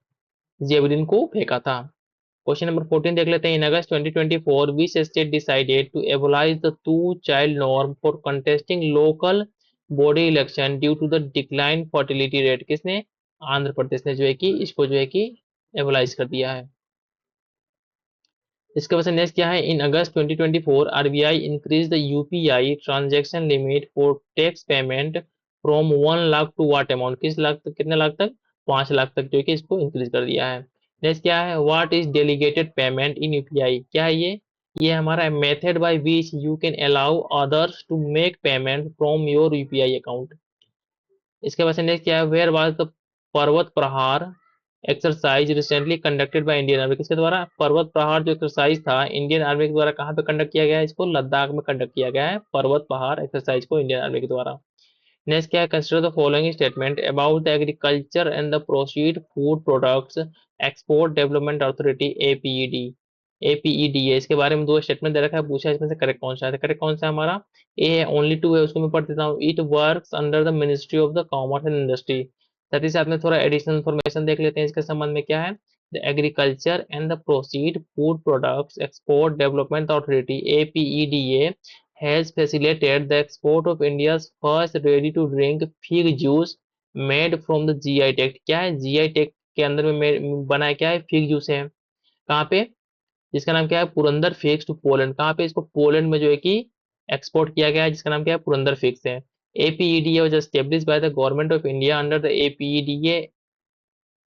जेवलिन को फेंका था। क्वेश्चन नंबर 14 देख लेते हैं। In August 2024 which state decided to abolish the two child norm for contesting local body election due to the decline fertility rate, किसने, आंध्र प्रदेश ने जो है कि इसको जो है कि एबोलाइज कर दिया है। इसके वजह से नेक्स्ट क्या है, in August 2024 RBI increase the UPI transaction limit for tax payment from 1 lakh to what amount, किस लाख तक, कितने लाख तक, 5 लाख तक जो कि इसको इंक्रीज कर दिया है। नेक्स्ट क्या है, what is delegated payment in UPI, क्या है ये हमारा method by which you can allow others to make payment from your UPI account. इसके बाद से नेक्स्ट क्या है, वेयर वाज द पर्वत प्रहार exercise recently conducted by Indian army, किसके द्वारा, पर्वत प्रहार जो एक्सरसाइज था इंडियन आर्मी के द्वारा कहाँ पे कंडक्ट किया गया है, इसको लद्दाख में कंडक्ट किया गया है पर्वत प्रहार एक्सरसाइज को इंडियन आर्मी के द्वारा। नेक्स्ट क्या है, consider the following statement about the agriculture and the proceed food products export development authority A P E D, A P E D है, इसके बारे में दो स्टेटमेंट दे रखा है, पूछा इसमें से करेक्ट कौन सा है। करेक्ट कौन सा है हमारा, ए है, ओनली टू है, उसको मैं पढ़ देता हूँ। It works under the ministry of the commerce and industry. साथ ही साथ में थोड़ा एडिशनल इन्फॉर्मेशन देख लेते हैं इसके संबंध में क्या है, the agriculture and the proceed food products export development authority APEDA has facilitated the export of India's first ready-to-drink fig juice made from the GI tag, क्या है जीआई टैग के अंदर में बना है, क्या है फिग जूस है, कहाँ पे, जिसका नाम क्या है पुरंदर फिग्स टू पोलैंड, कहाँ पे, इसको पोलैंड में जो है कि एक्सपोर्ट किया गया है, जिसका नाम क्या है पुरंदर फिग्स है। APEDA was established by the government of India under the APEDA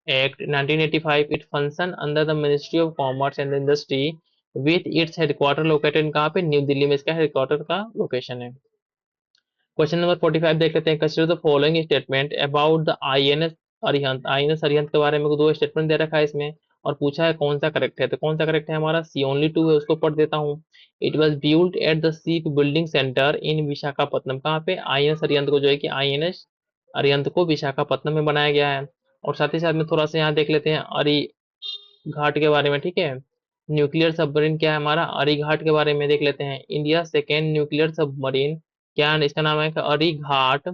act 1985, it function under the ministry of commerce and industry with its headquarter located कहाँ पे, न्यू दिल्ली में इसका हेडक्वार्टर का लोकेशन है। क्वेश्चन नंबर 45 देख लेते हैं, consider the following statement about the INS Arihant, INS Arihant के बारे में दो स्टेटमेंट दे रखा है इसमें और पूछा है कौन सा करेक्ट है। तो कौन सा करेक्ट है हमारा, सी ओनली टू है, उसको पढ़ देता हूँ। It was build at the ship building centre in Visakhapatnam, कहाँ पे, आईएनएस अरिहंत को जो है कि आईएनएस अरिहंत को विशाखापट्टनम में बनाया गया है। और साथ ही साथ में थोड़ा सा यहाँ देख लेते हैं अरि घाट के बारे में, ठीक है, न्यूक्लियर सबमरीन क्या है हमारा, अरीघाट के बारे में देख लेते हैं। इंडिया सेकेंड न्यूक्लियर सबमरीन, क्या इसका नाम है, Arighaat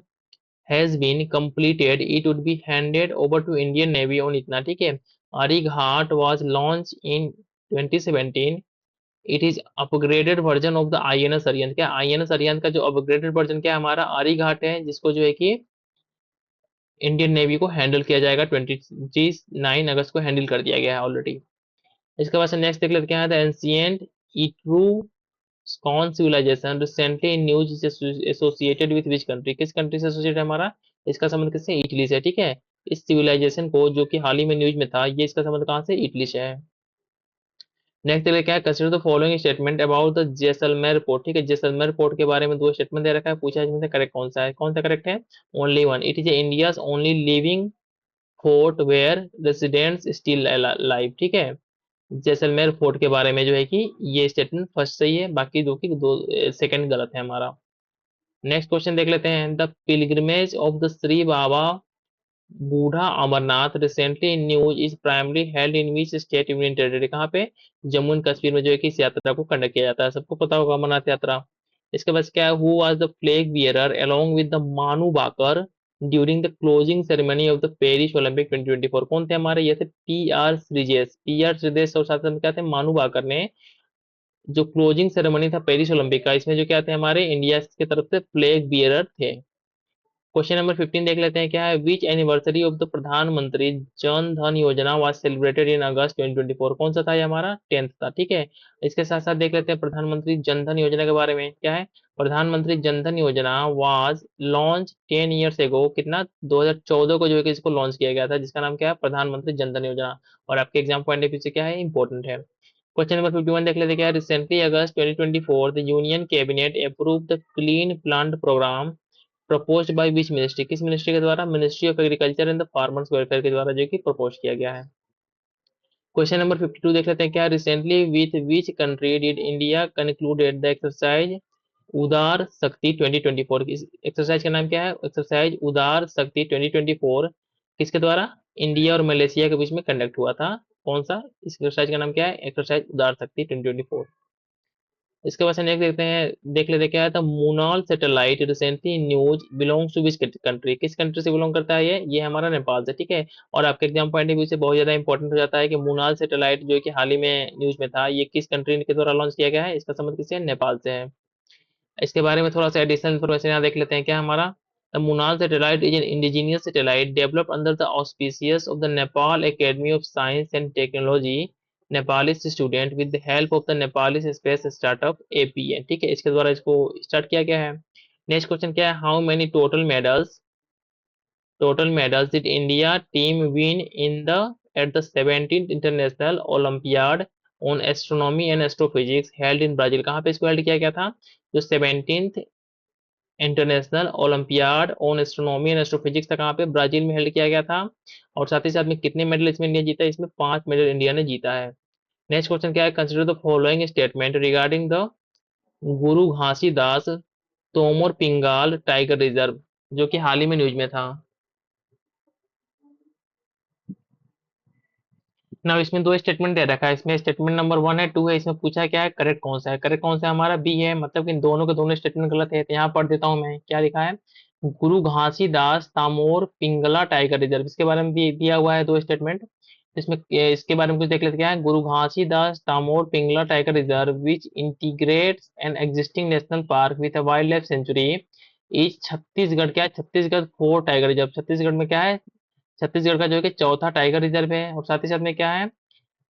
has been completed, it would be handed over to Indian Navy on इतना, ठीक है। Arighaat was launch in 2017, it is upgraded version of the INS Arihant, क्या आईएनएस अरिहंत का जो अपग्रेडेड वर्जन क्या है हमारा अरीघाट है, जिसको जो है कि इंडियन नेवी को हैंडल किया जाएगा, 29 अगस्त को हैंडल कर दिया गया है ऑलरेडी। इसके बाद से नेक्स्ट देख लेते हैं, the ancient Etruscan civilisation recently in news associated with which country, किस कंट्री से एसोसिएटेड है हमारा, इसका संबंध किससे, इटली से, ठीक है। इस सिविलाइजेशन को जो कि हाल ही में न्यूज में था, ये इसका संबंध कहाँ से, इटली से है। नेक्स्ट देखिए क्या है, consider the following statement about the Jaisalmer port. ठीक है, जैसलमेर पोर्ट के बारे में दो स्टेटमेंट दे रखा है, पूछा है इसमें से करेक्ट कौन सा है, कौन सा करेक्ट है, only one, it is India's only living fort where residents still live. ठीक है, जैसलमेर फोर्ट के बारे में जो है कि ये स्टेटमेंट फर्स्ट सही है, बाकी दो की दो सेकंड गलत है हमारा। नेक्स्ट क्वेश्चन देख लेते हैं, the pilgrimage of the Shri Baba Budha Amarnath recently in news is primary held in which state union territory. कहाँ पे, जम्मू एंड कश्मीर में जो है कि इस यात्रा को कंडक्ट किया जाता है, सबको पता होगा अमरनाथ यात्रा। इसके बाद क्या है, who was the flag bearer along with the Manu Bhaker during the closing ceremony of the Paris Olympic 2024। कौन थे हमारे, ये थे पी आर श्रीजेश और साथ में क्या थे, मानू बाकर ने जो क्लोजिंग सेरेमनी था पेरिस ओलंपिक का, इसमें जो क्या थे हमारे इंडिया की तरफ से फ्लैग बियरर थे। क्वेश्चन नंबर 15 देख लेते हैं, क्या है, विच एनिवर्सरी ऑफ द प्रधानमंत्री जन धन योजना वाज सेलिब्रेटेड इन अगस्त 2024। कौन सा था ये हमारा, 10th था। ठीक है, इसके साथ साथ देख लेते हैं प्रधानमंत्री जन धन योजना के बारे में, क्या है, प्रधानमंत्री जन धन योजना वाज लॉन्च 10 years एगो, कितना, 2014 को जो है कि इसको लॉन्च किया गया था, जिसका नाम क्या है, प्रधानमंत्री जन धन योजना। और आपके एग्जाम पॉइंट ऑफ व्यू से क्या है, इंपॉर्टेंट है। क्वेश्चन नंबर 51 देख लेते हैं, क्या है, recently August 2024 the union cabinet approve the clean plant program proposed by which ministry, किस मिनिस्ट्री के द्वारा, ministry of agriculture and the farmers welfare के द्वारा जो कि प्रपोज किया गया है। क्वेश्चन नंबर 52 देख लेते हैं, क्या recently with which country did India concluded the exercise उदार शक्ति 2024। इस एक्सरसाइज का नाम क्या है, एक्सरसाइज उदार शक्ति 2024 किसके द्वारा, इंडिया और मलेशिया के बीच में कंडक्ट हुआ था। कौन सा, इस एक्सरसाइज का नाम क्या है, एक्सरसाइज उदार शक्ति 2024। इसके बाद से नेक्स्ट देखते हैं, देख लेते हैं क्या है, था Munal satellite recently news belongs to which country, किस कंट्री से बिलोंग करता है ये हमारा नेपाल से। ठीक है, और आपके एग्जाम पॉइंट ऑफ व्यू से बहुत ज्यादा इंपॉर्टेंट हो जाता है कि मूनाल सैटेलाइट जो कि हाल ही में न्यूज में था, ये किस कंट्री के द्वारा लॉन्च किया गया है, इसका संबंध किससे है, नेपाल से है। इसके बारे में थोड़ा सा एडिशनल इन्फॉर्मेशन यहाँ देख लेते हैं, क्या हमारा, the Munal satellite is an indigenous satellite developed under the auspicious of the Nepal academy of science and technology Nepalese student with the help of the Nepalese space startup A P A. ठीक है, इसके द्वारा इसको स्टार्ट किया गया है। नेक्स्ट क्वेश्चन क्या है, how many total medals did India team win in the at the 17th international olympiad on astronomy and astrophysics held in Brazil. कहाँ पे इसको हेल्ड किया गया था, जो 17th international olympiad on astronomy and astrophysics था, कहाँ पे, ब्राजील में हेल्ड किया गया था। और साथ ही साथ में कितने मेडल इसमें इंडिया जीता है, इसमें 5 मेडल इंडिया ने जीता है। नेक्स्ट क्वेश्चन क्या है, consider the following statement regarding the Guru Ghasidas Tomar पिंगाल tiger reserve, जो कि हाल ही में न्यूज में था। ना इसमें दो स्टेटमेंट दे रखा है, इसमें स्टेटमेंट नंबर 1 है, 2 है, इसमें पूछा है क्या है, करेक्ट कौन सा है, करेक्ट कौन सा है हमारा बी है, मतलब कि दोनों के दोनों स्टेटमेंट गलत है। तो यहाँ पढ़ देता हूँ मैं, क्या लिखा है, गुरु घासीदास तामोर पिंगला टाइगर रिजर्व, इसके बारे में भी दिया हुआ है दो स्टेटमेंट। इसमें इसके बारे में कुछ देख लेते हैं, क्या है, Guru Ghasidas Tamor Pingla tiger reserve which integrates an existing national park with a wild life sanctuary is Chhattisgarh, क्या है, Chhattisgarh four tiger reserve, Chhattisgarh में क्या है, छत्तीसगढ़ का जो है कि चौथा टाइगर रिजर्व है। और साथ ही साथ में क्या है,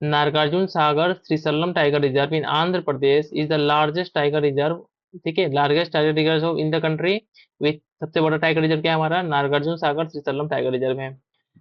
Nagarjuna Sagar Srisailam tiger reserve in Andhra Pradesh is the largest tiger reserve. ठीक है, largest tiger reserve in the country with, सबसे बड़ा टाइगर रिजर्व क्या है हमारा, नागार्जुन सागर श्रीशैलम टाइगर रिजर्व है।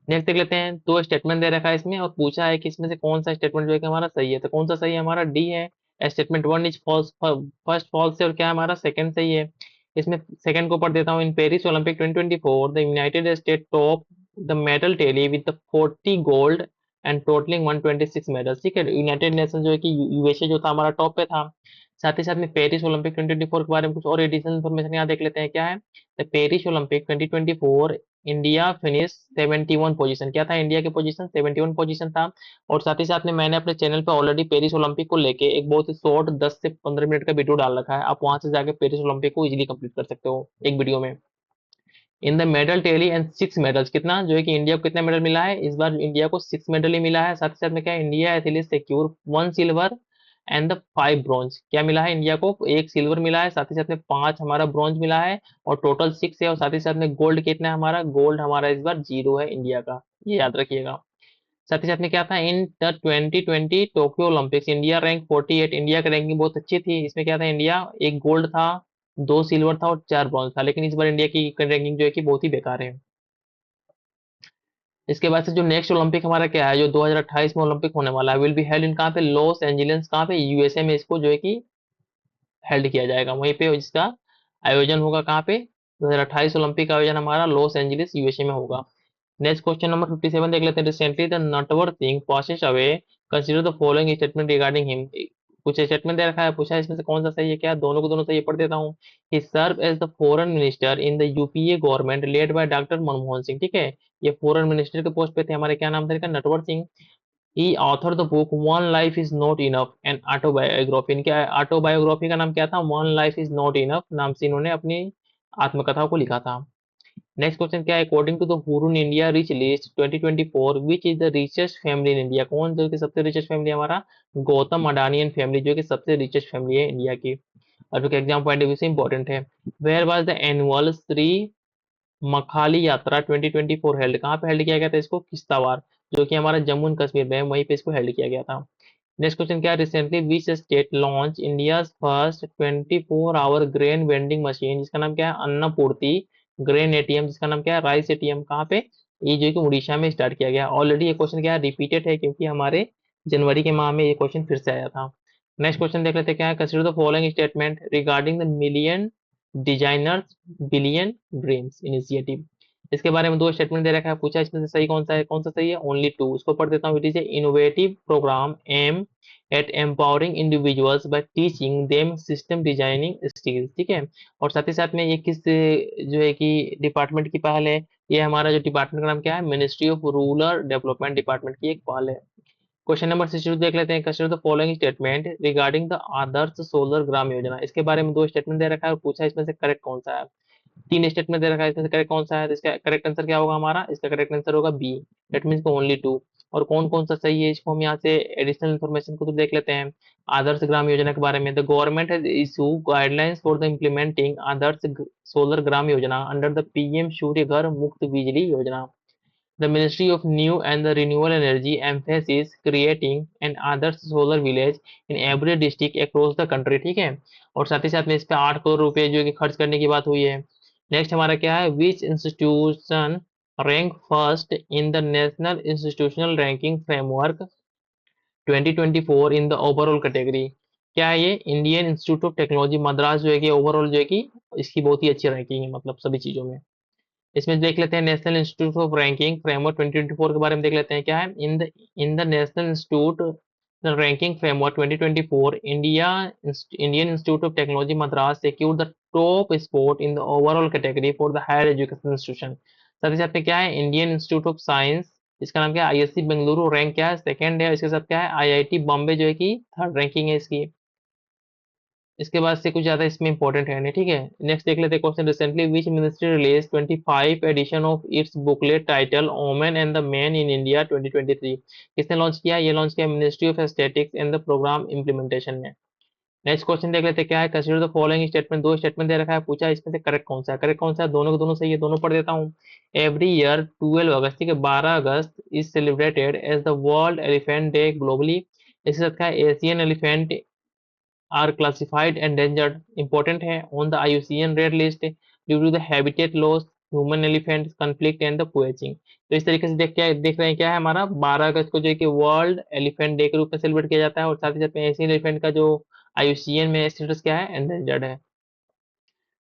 नेक्स्ट देख लेते हैं, दो स्टेटमेंट दे रखा है इसमें और पूछा है कि इसमें से कौन सा स्टेटमेंट जो है कि हमारा सही है, तो कौन सा सही है हमारा, डी है, statement 1 is false, first false है, और क्या है हमारा सेकंड सही है। इसमें सेकंड को पढ़ देता हूँ, in Paris Olympic 2024 the United state top the medal tally with the 40 gold and totalling 126 medals. ठीक है, यूनाइटेड नेशन जो है कि यूएसए जो था हमारा टॉप पे था। साथ ही साथ में पेरिस ओलंपिक 2024 के बारे में कुछ और एडिशनल इन्फॉर्मेशन यहाँ देख लेते हैं, क्या है, the Paris Olympic 2024 India finish 71 position, क्या था इंडिया की पोजीशन, 71 पोजीशन था। और साथ ही साथ में मैंने अपने चैनल पे ऑलरेडी पेरिस ओलंपिक को लेके एक बहुत ही शॉर्ट 10 से 15 मिनट का वीडियो डाल रखा है, आप वहां से जाके पेरिस ओलंपिक को इजीली कंप्लीट कर सकते हो एक वीडियो में। In the medal tally and 6 medals, कितना जो है कि इंडिया को कितना मेडल मिला है, इस बार इंडिया को 6 मेडल ही मिला है। साथ ही साथ में क्या है, India athlete secure 1 silver and the 5 bronze, क्या मिला है इंडिया को, एक सिल्वर मिला है, साथ ही साथ में 5 हमारा ब्रॉन्ज मिला है, और टोटल 6 है। और साथ ही साथ में गोल्ड कितना है हमारा, गोल्ड हमारा इस बार 0 है इंडिया का, ये याद रखिएगा। साथ ही साथ में क्या था, in the 2020 Tokyo Olympics India rank 48, India की रैंकिंग बहुत अच्छी थी, इसमें क्या था, इंडिया एक गोल्ड था, 2 सिल्वर था और 4 ब्रॉन्ज था। लेकिन इस बार इंडिया की रैंकिंग जो है कि बहुत ही बेकार है। इसके बाद से जो नेक्स्ट ओलंपिक हमारा क्या है, जो 2028 में ओलंपिक होने वाला है, विल बी हेल्ड इन कहाँ पे, लॉस एंजलिस, कहाँ पे, यूएसए में इसको जो है कि हेल्ड किया जाएगा, वहीं पे इसका आयोजन होगा कहाँ पे, 2028 ओलंपिक का आयोजन हमारा लॉस एंजलिस यूएसए में होगा। नेक्स्ट क्वेश्चन नंबर 57 देख लेते हैं। Recently the Natwar Singh passes away, consider the following statement regarding him. कुछ स्टेटमेंट दे रखा है, पूछा है इसमें से कौन सा सही है, क्या दोनों को दोनों सही है, पढ़ देता हूँ। He serve as the foreign minister in the UPA government led by doctor Manmohan Singh, ठीक है, ये फॉरेन मिनिस्टर के पोस्ट पे थे हमारे, क्या नाम था इनका, Natwar Singh. He authored the book One Life is Not Enough, an autobiography। इनके ऑटोबायोग्राफी का नाम क्या था, One Life is Not Enough नाम से इन्होंने अपनी आत्मकथा को लिखा था। नेक्स्ट क्वेश्चन क्या है, according to the Hurun India rich list 2024 which is the richest family in India, कौन जो कि सबसे रिचेस्ट फैमिली हमारा, गौतम अडानी एंड फैमिली जो कि सबसे रिचेस्ट फैमिली है इंडिया की, और जो एग्जाम पॉइंट ऑफ व्यू से इंपॉर्टेंट है। Where was the annual Shri Makhali Yatra 2024 held, कहाँ पे हेल्ड किया गया था इसको, किश्तवाड़, जो कि हमारा जम्मू एंड कश्मीर में है, वहीं पे इसको हेल्ड किया गया था। नेक्स्ट क्वेश्चन क्या है, recently which state launch India first 24 hour grain vending machine, जिसका नाम क्या है, अन्नपूर्ति ग्रेन एटीएम, जिसका नाम क्या है, राइस एटीएम, कहाँ पे, ये जो कि उड़ीसा में स्टार्ट किया गया। ऑलरेडी ये क्वेश्चन क्या है, रिपीटेड है, क्योंकि हमारे जनवरी के माह में ये क्वेश्चन फिर से आया था। नेक्स्ट क्वेश्चन देख लेते हैं क्या है, consider the following statement regarding the million designers billion dreams initiative. इसके बारे में दो स्टेटमेंट दे रखा है, पूछा इसमें से सही कौन सा है, कौन सा सही है, ओनली टू, उसको पढ़ देता हूँ। It is a innovative program aim at empowering individuals by teaching them system designing skills, ठीक है। और साथ ही साथ में ये किस जो है कि डिपार्टमेंट की पहल है, ये हमारा जो डिपार्टमेंट का नाम क्या है, ministry of rural development department की एक पहल है। क्वेश्चन नंबर 62 देख लेते हैं, consider the following statement regarding the Adarsh solar Gram Yojana. इसके बारे में दो स्टेटमेंट दे रखा है और पूछा इसमें से करेक्ट कौन सा है। तीन स्टेटमेंट दे रखा है, इसमें से करेक्ट कौन सा है, तो इसका करेक्ट आंसर क्या होगा हमारा, इसका करेक्ट आंसर होगा B, that means only two. और कौन कौन सा सही है, इसको हम यहाँ से एडिशनल इन्फॉर्मेशन को तो देख लेते हैं। आदर्श ग्राम योजना के बारे में, the government has issue guidelines for the implementing Adarsh solar Gram Yojana under the PM सूर्य घर मुफ्त बिजली योजना। The Ministry of New and the Renewable Energy emphasizes creating an Adarsh solar village in every district across the country, ठीक है। और साथ ही साथ में इस पे 8 करोड़ रुपए जो कि खर्च करने की बात हुई है। नेक्स्ट हमारा क्या है, विच institution rank first in the national institutional ranking framework 2024 in the overall category, क्या है ये, Indian institute of technology Madras जो है कि ओवरऑल जो है कि इसकी बहुत ही अच्छी रैंकिंग है, मतलब सभी चीजों में। इसमें देख लेते हैं national institute of ranking framework 2024 के बारे में देख लेते हैं क्या है, in the national institute ranking framework 2024 Indian institute of technology Madras secured the top spot in the overall category for the higher education institution. साथ ही साथ में क्या है, इंडियन इंस्टीट्यूट ऑफ साइंस, इसका नाम क्या है, आईएससी बेंगलुरु, रैंक क्या है, सेकंड है। इसके साथ क्या है, आईआईटी बॉम्बे जो है कि थर्ड रैंकिंग है इसकी। इसके बाद से कुछ ज्यादा इसमें इंपॉर्टेंट है नहीं, ठीक है। नेक्स्ट देख लेते हैं question, recently which ministry release 25 edition of its booklet title women and the man in India 2023, किसने लॉन्च किया, ये लॉन्च किया ministry of statistics and the program implementation ने। नेक्स्ट क्वेश्चन देख लेते हैं क्या है, कंसीडर द फॉलोइंग स्टेटमेंट, दो स्टेटमेंट दे रखा है, पूछा इसमें से करेक्ट कौन सा है, करेक्ट कौन सा है, दोनों को दोनों सही है, दोनों पढ़ देता हूँ। एवरी ईयर 12 अगस्त, ठीक है, 12 August is celebrated as the world elephant day globally. इसके साथ क्या है, Asian elephant are classified endangered, important है, on the IUCN Red List due to the habitat loss, human elephant conflict and the poaching। तो इस तरीके से देख रहे हैं क्या है हमारा, 12 अगस्त को जो है कि वर्ल्ड एलिफेंट डे के रूप में सेलिब्रेट किया जाता है, और साथ ही साथ में एशियन एलिफेंट का जो आईयूसीएन में स्टेटस क्या है, एंडेंजर्ड है।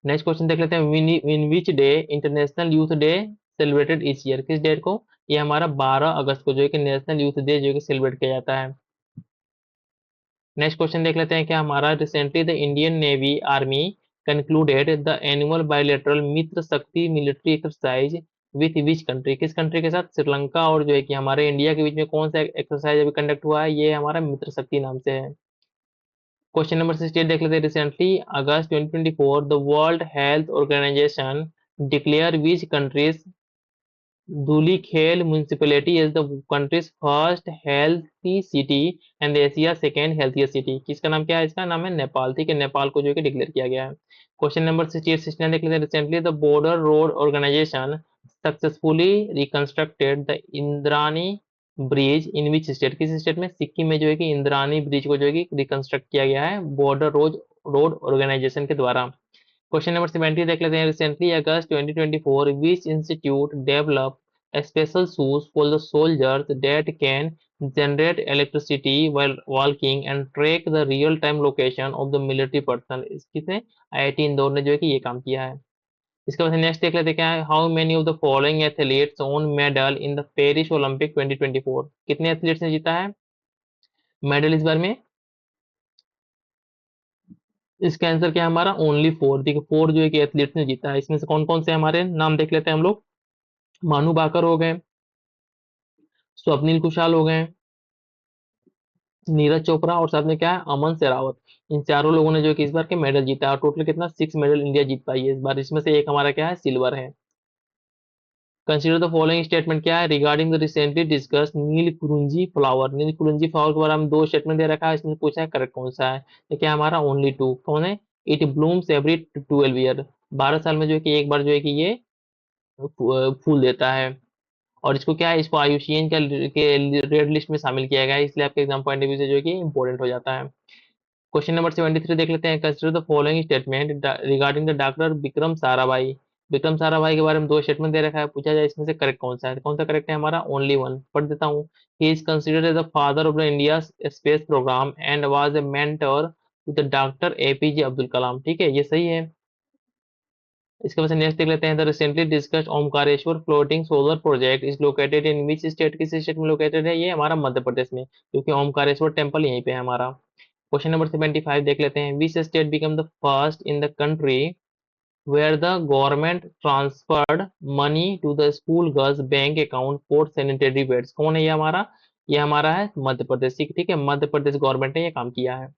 नेक्स्ट क्वेश्चन देख लेते हैं, in which day international youth day celebrated each year, किस डेट को, ये हमारा 12 अगस्त को जो है कि नेशनल यूथ डे जो है कि सेलिब्रेट किया जाता है। नेक्स्ट क्वेश्चन देख लेते हैं क्या हमारा, recently the Indian navy army concluded the annual bilateral Mitra Shakti military exercise with which country, किस कंट्री के साथ, श्रीलंका और जो है कि हमारे इंडिया के बीच में कौन सा एक्सरसाइज अभी कंडक्ट हुआ है, ये हमारा मित्र शक्ति नाम से है। क्वेश्चन नंबर 68 देख लेते हैं, recently August 2024 the world health organization declare which countries Dhulikhel municipality is the country's first healthy city and Asia's second healthiest city। किसका नाम क्या है, इसका नाम है नेपाल, ठीक है, नेपाल को जो है कि डिक्लेयर किया गया है। क्वेश्चन नंबर 68 देख लेते हैं, recently the border road organization successfully reconstructed the Indrani bridge in which state, किस स्टेट में, सिक्किम में जो है कि इंद्रानी ब्रिज को जो है कि रिकंस्ट्रक्ट किया गया है बॉर्डर रोड ऑर्गेनाइजेशन के द्वारा। क्वेश्चन नंबर 70 देख लेते हैं, recently August 2024 which institute develop special shoes for the soldiers that can generate electricity while walking and track the real-time location of the military personnel। इससे IIT Indore ने जो है कि ये काम किया है। इसके बाद नेक्स्ट देख लेते हैं क्या है, how many of the following athletes own medal in the Paris Olympic 2024। कितने एथलीट्स ने जीता है मेडल इस बार में। इसका आंसर क्या है हमारा, ओनली फोर। देखिए फोर जो है कि एथलीट्स ने जीता है। इसमें से कौन कौन से हमारे नाम देख लेते हैं हम लोग। मानू भाकर हो गए, स्वप्निल कुशाल हो गए, नीरज चोपड़ा और साथ में क्या है अमन शेरावत। इन चारों लोगों ने जो है कि इस बार के मेडल जीता है और टोटल कितना 6 मेडल इंडिया जीत पाई है इस बार। इसमें से एक हमारा क्या है सिल्वर है। कंसीडर द फॉलोइंग स्टेटमेंट क्या है regarding the recently discuss Neel Kurunji flower. Neel Kurunji flower के बारे में दो स्टेटमेंट दे रखा है, इसमें पूछा है करेक्ट कौन सा है। ये क्या है हमारा ओनली टू। कौन है, इट ब्लूम्स एवरी 12 ईयर। 12 साल में जो है कि एक बार जो है कि ये फूल देता है। और इसको क्या है, इसको आईयूसीएन के रेड लिस्ट में शामिल किया गया है, इसलिए आपके एग्जाम पॉइंट ऑफ व्यू से जो है कि इंपॉर्टेंट हो जाता है। क्वेश्चन नंबर 73 देख लेते हैं। Consider the following statement regarding the doctor Vikram Sarabhai. Vikram Sarabhai के बारे में दो स्टेटमेंट दे रखा है, पूछा जाए इसमें से करेक्ट कौन सा है। कौन सा करेक्ट है हमारा, ओनली वन। पढ़ देता हूँ। He is considered as the father of the India space programme and was a mentor to the doctor A P J Abdul Kalam. ठीक है, ये सही है। इसके बाद नेक्स्ट देख लेते हैं। The recently discussed Omkareshwar floating solar project is located in which state. किस स्टेट में लोकेटेड है, ये हमारा मध्य प्रदेश में, क्योंकि ओमकारेश्वर टेम्पल यहीं पे है हमारा। क्वेश्चन नंबर 75 देख लेते हैं। Which state become the first in the country where the government transferred money to the school girls bank account for sanitary pads. कौन है ये हमारा है मध्य प्रदेश। ठीक है, मध्य प्रदेश गवर्नमेंट ने ये काम किया है।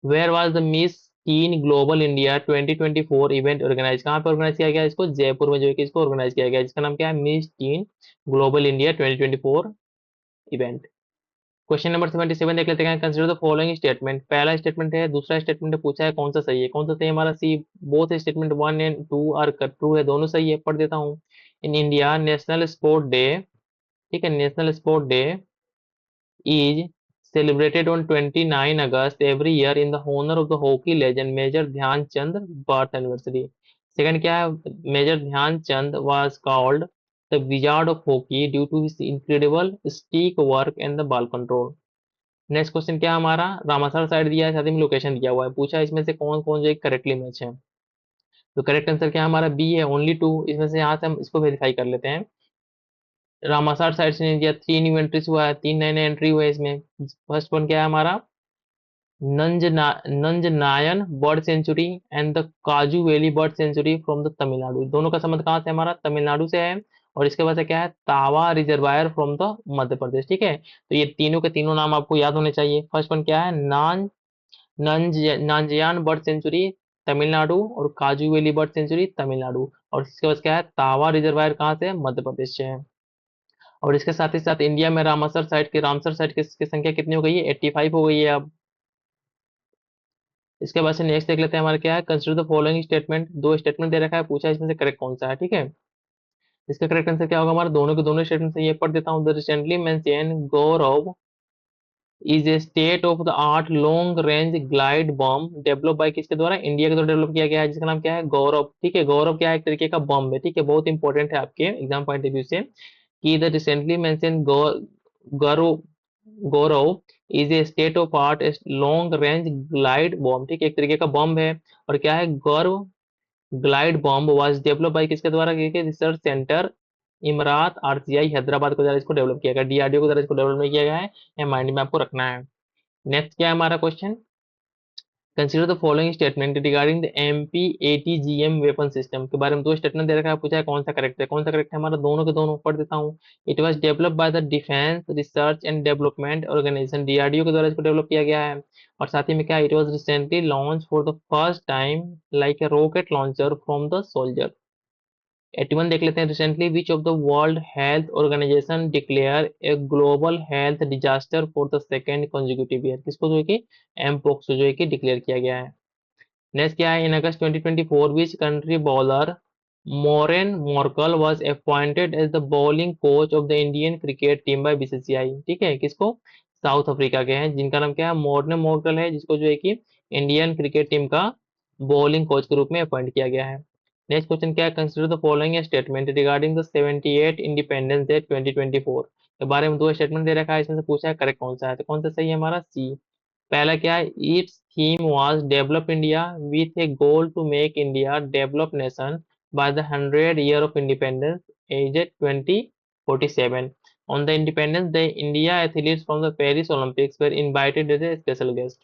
Where was the miss teen global India 2024 event organize. कहाँ पे ऑर्गेनाइज किया गया इसको, जयपुर में जो है कि इसको ऑर्गेनाइज किया गया, जिसका नाम क्या है miss teen global India 2024 event. Question number 77 देख लेते हैं। Consider the following statement. पहला स्टेटमेंट है, दूसरा स्टेटमेंट पूछा है कौन सा सही है। कौन सा सही है हमारा, सी। बोथ स्टेटमेंट 1 और 2 आर ट्रू है, दोनों सही है। पढ़ देता हूँ। In India national sport day, ठीक है, national sport day is celebrated on 29 August every year in the honor of the hockey legend Major Dhyan Chand birth anniversary. Second क्या है, Major Dhyan Chand was called the wizard of hockey due to his incredible stick work and the ball control. Next question क्या है हमारा, रामासर side दिया है, साथ ही में लोकेशन दिया हुआ है, पूछा है इसमें से कौन कौन जो करेक्टली मैच है। तो करेक्ट आंसर क्या है हमारा, बी है, ओनली टू। इसमें से यहाँ से हम इसको वेरीफाई कर लेते हैं। रामासार साइड से नहीं दिया, 3 न्यू एंट्रीज हुआ है, 3 नए एंट्री हुए इसमें। फर्स्ट वन क्या है हमारा, नंजनायन बर्ड सेंचुरी एंड द काजू valley bird sanctuary from the Tamil Nadu. दोनों का संबंध कहाँ से, हमारा तमिलनाडु से है। और इसके बाद से क्या है, तावा रिजर्वायर फ्रॉम द मध्य प्रदेश। ठीक है, तो ये तीनों के तीनों नाम आपको याद होने चाहिए। फर्स्ट वन क्या है, नांजयान बर्ड सेंचुरी तमिलनाडु, और काजू वैली बर्ड सेंचुरी तमिलनाडु। और इसके बाद क्या है, तावा रिजर्वायर कहाँ से है, मध्य प्रदेश से है। और इसके साथ ही साथ इंडिया में रामसर साइट की संख्या कितनी हो गई है, 85 हो गई है अब। इसके बाद से नेक्स्ट देख लेते हैं हमारा क्या है, कंसिडर द फॉलोइंग स्टेटमेंट। दो स्टेटमेंट दे रखा है, पूछा है इसमें से करेक्ट कौन सा है। ठीक है, इसका करेक्ट आंसर क्या होगा हमारा, दोनों के दोनों स्टेटमेंट से ये पढ़ देता हूँ। The recently mention Gaurav is a state of the art long range glide bomb develop by किसके द्वारा, इंडिया के द्वारा डेवलप किया गया है, जिसका नाम क्या है, गौरव। ठीक है, गौरव क्या है, एक तरीके का बम है। ठीक है, बहुत इंपॉर्टेंट है आपके एग्जाम पॉइंट ऑफ व्यू से, कि the recently mention Gaurav Gaurav is a state of art long range glide bomb. ठीक है, एक तरीके का बम है। और क्या है, Gaurav glide bomb was develop by किसके द्वारा, research centre Imarat RCI Hyderabad के द्वारा इसको डेवलप किया गया, डीआरडीओ के द्वारा इसको डेवलप नहीं किया गया है, ये माइंड में आपको रखना है। नेक्स्ट क्या है हमारा question, consider the following statement regarding the MP ATGM weapon system. के बारे में दो स्टेटमेंट दे रखा है, पूछा है कौन सा करेक्ट है। कौन सा करेक्ट है हमारा, दोनों के दोनों पढ़ देता हूँ। It was developed by the defence research and development organization, DRDO के द्वारा इसको डेवलप किया गया है। और साथ ही में क्या, it was recently launch for the first time like a rocket launcher from the soldier. 81 देख लेते हैं। Recently which of the world health organization declare a global health disaster for the second consecutive year. किसको जो है कि एमपोक्स जो है कि डिक्लेयर किया गया है। नेक्स्ट क्या है, in August 2024 which country bowler Morne Morkel was appointed as the bowling coach of the Indian cricket team by BCCI. ठीक है, किसको, साउथ अफ्रीका के हैं, जिनका नाम क्या है, मोर्ने मोर्कल है, जिसको जो है कि इंडियन क्रिकेट टीम का बॉलिंग कोच के रूप में अपॉइंट किया गया है। नेक्स्ट क्वेश्चन क्या है, consider the following statement regarding the 78 independence day 2024 के बारे में दो स्टेटमेंट दे रखा है, इसमें से पूछा है करेक्ट कौन सा है, तो कौन सा सही है हमारा सी। पहला क्या है, its theme was develop India with a goal to make India develop nation by the 100 year of independence as 2047। On the Independence Day, India athletes from the Paris Olympics were invited as a special guest.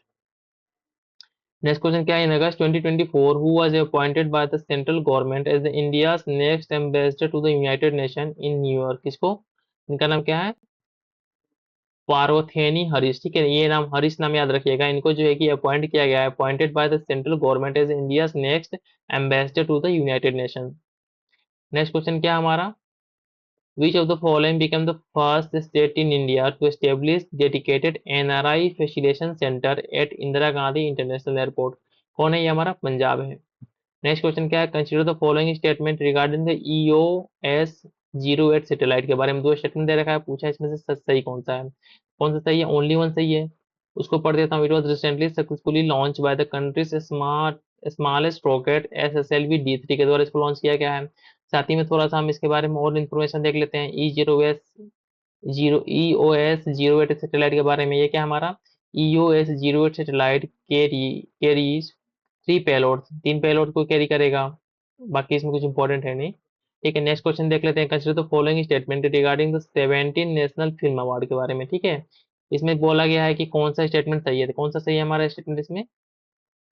Next question क्या है, in August 2024, who was appointed by the central government as the India's next ambassador to the United Nations in New York? किसको, इनका नाम क्या है, पार्थेनी हरीश, ठीक है, ये नाम हरीश नाम याद रखिएगा, इनको जो है कि अपॉइंट किया गया है, appointed by the central government as India next ambassador to the united nation. Next question क्या है हमारा, which of the following become the first state in India to establish dedicated NRI facilitation centre at Indira Gandhi international airport? कौन है, ये हमारा पंजाब है। Next question क्या है, consider the following statement regarding the EOS-08 satellite के बारे में दो स्टेटमेंट दे रखा है, पूछा है इसमें से सही कौन सा है, कौन सा सही है, ओनली वन सही है। उसको पढ़ देता हूँ, it was recently successfully launch by the countries smallest rocket SSLV-D3 के द्वारा इसको लॉन्च किया गया है। साथ ही में थोड़ा सा हम इसके बारे में और इन्फॉर्मेशन देख लेते हैं, EOS-08 सैटेलाइट के बारे में। ये क्या हमारा EOS-08 satellite carries 3 payload, 3 payload को कैरी करेगा, बाकी इसमें कुछ इंपॉर्टेंट है नहीं। ठीक है, नेक्स्ट क्वेश्चन देख लेते हैं, consider the following statement regarding the 17 national film award के बारे में। ठीक है, इसमें बोला गया है कि कौन सा स्टेटमेंट सही है, तो कौन सा सही है हमारा स्टेटमेंट इसमें,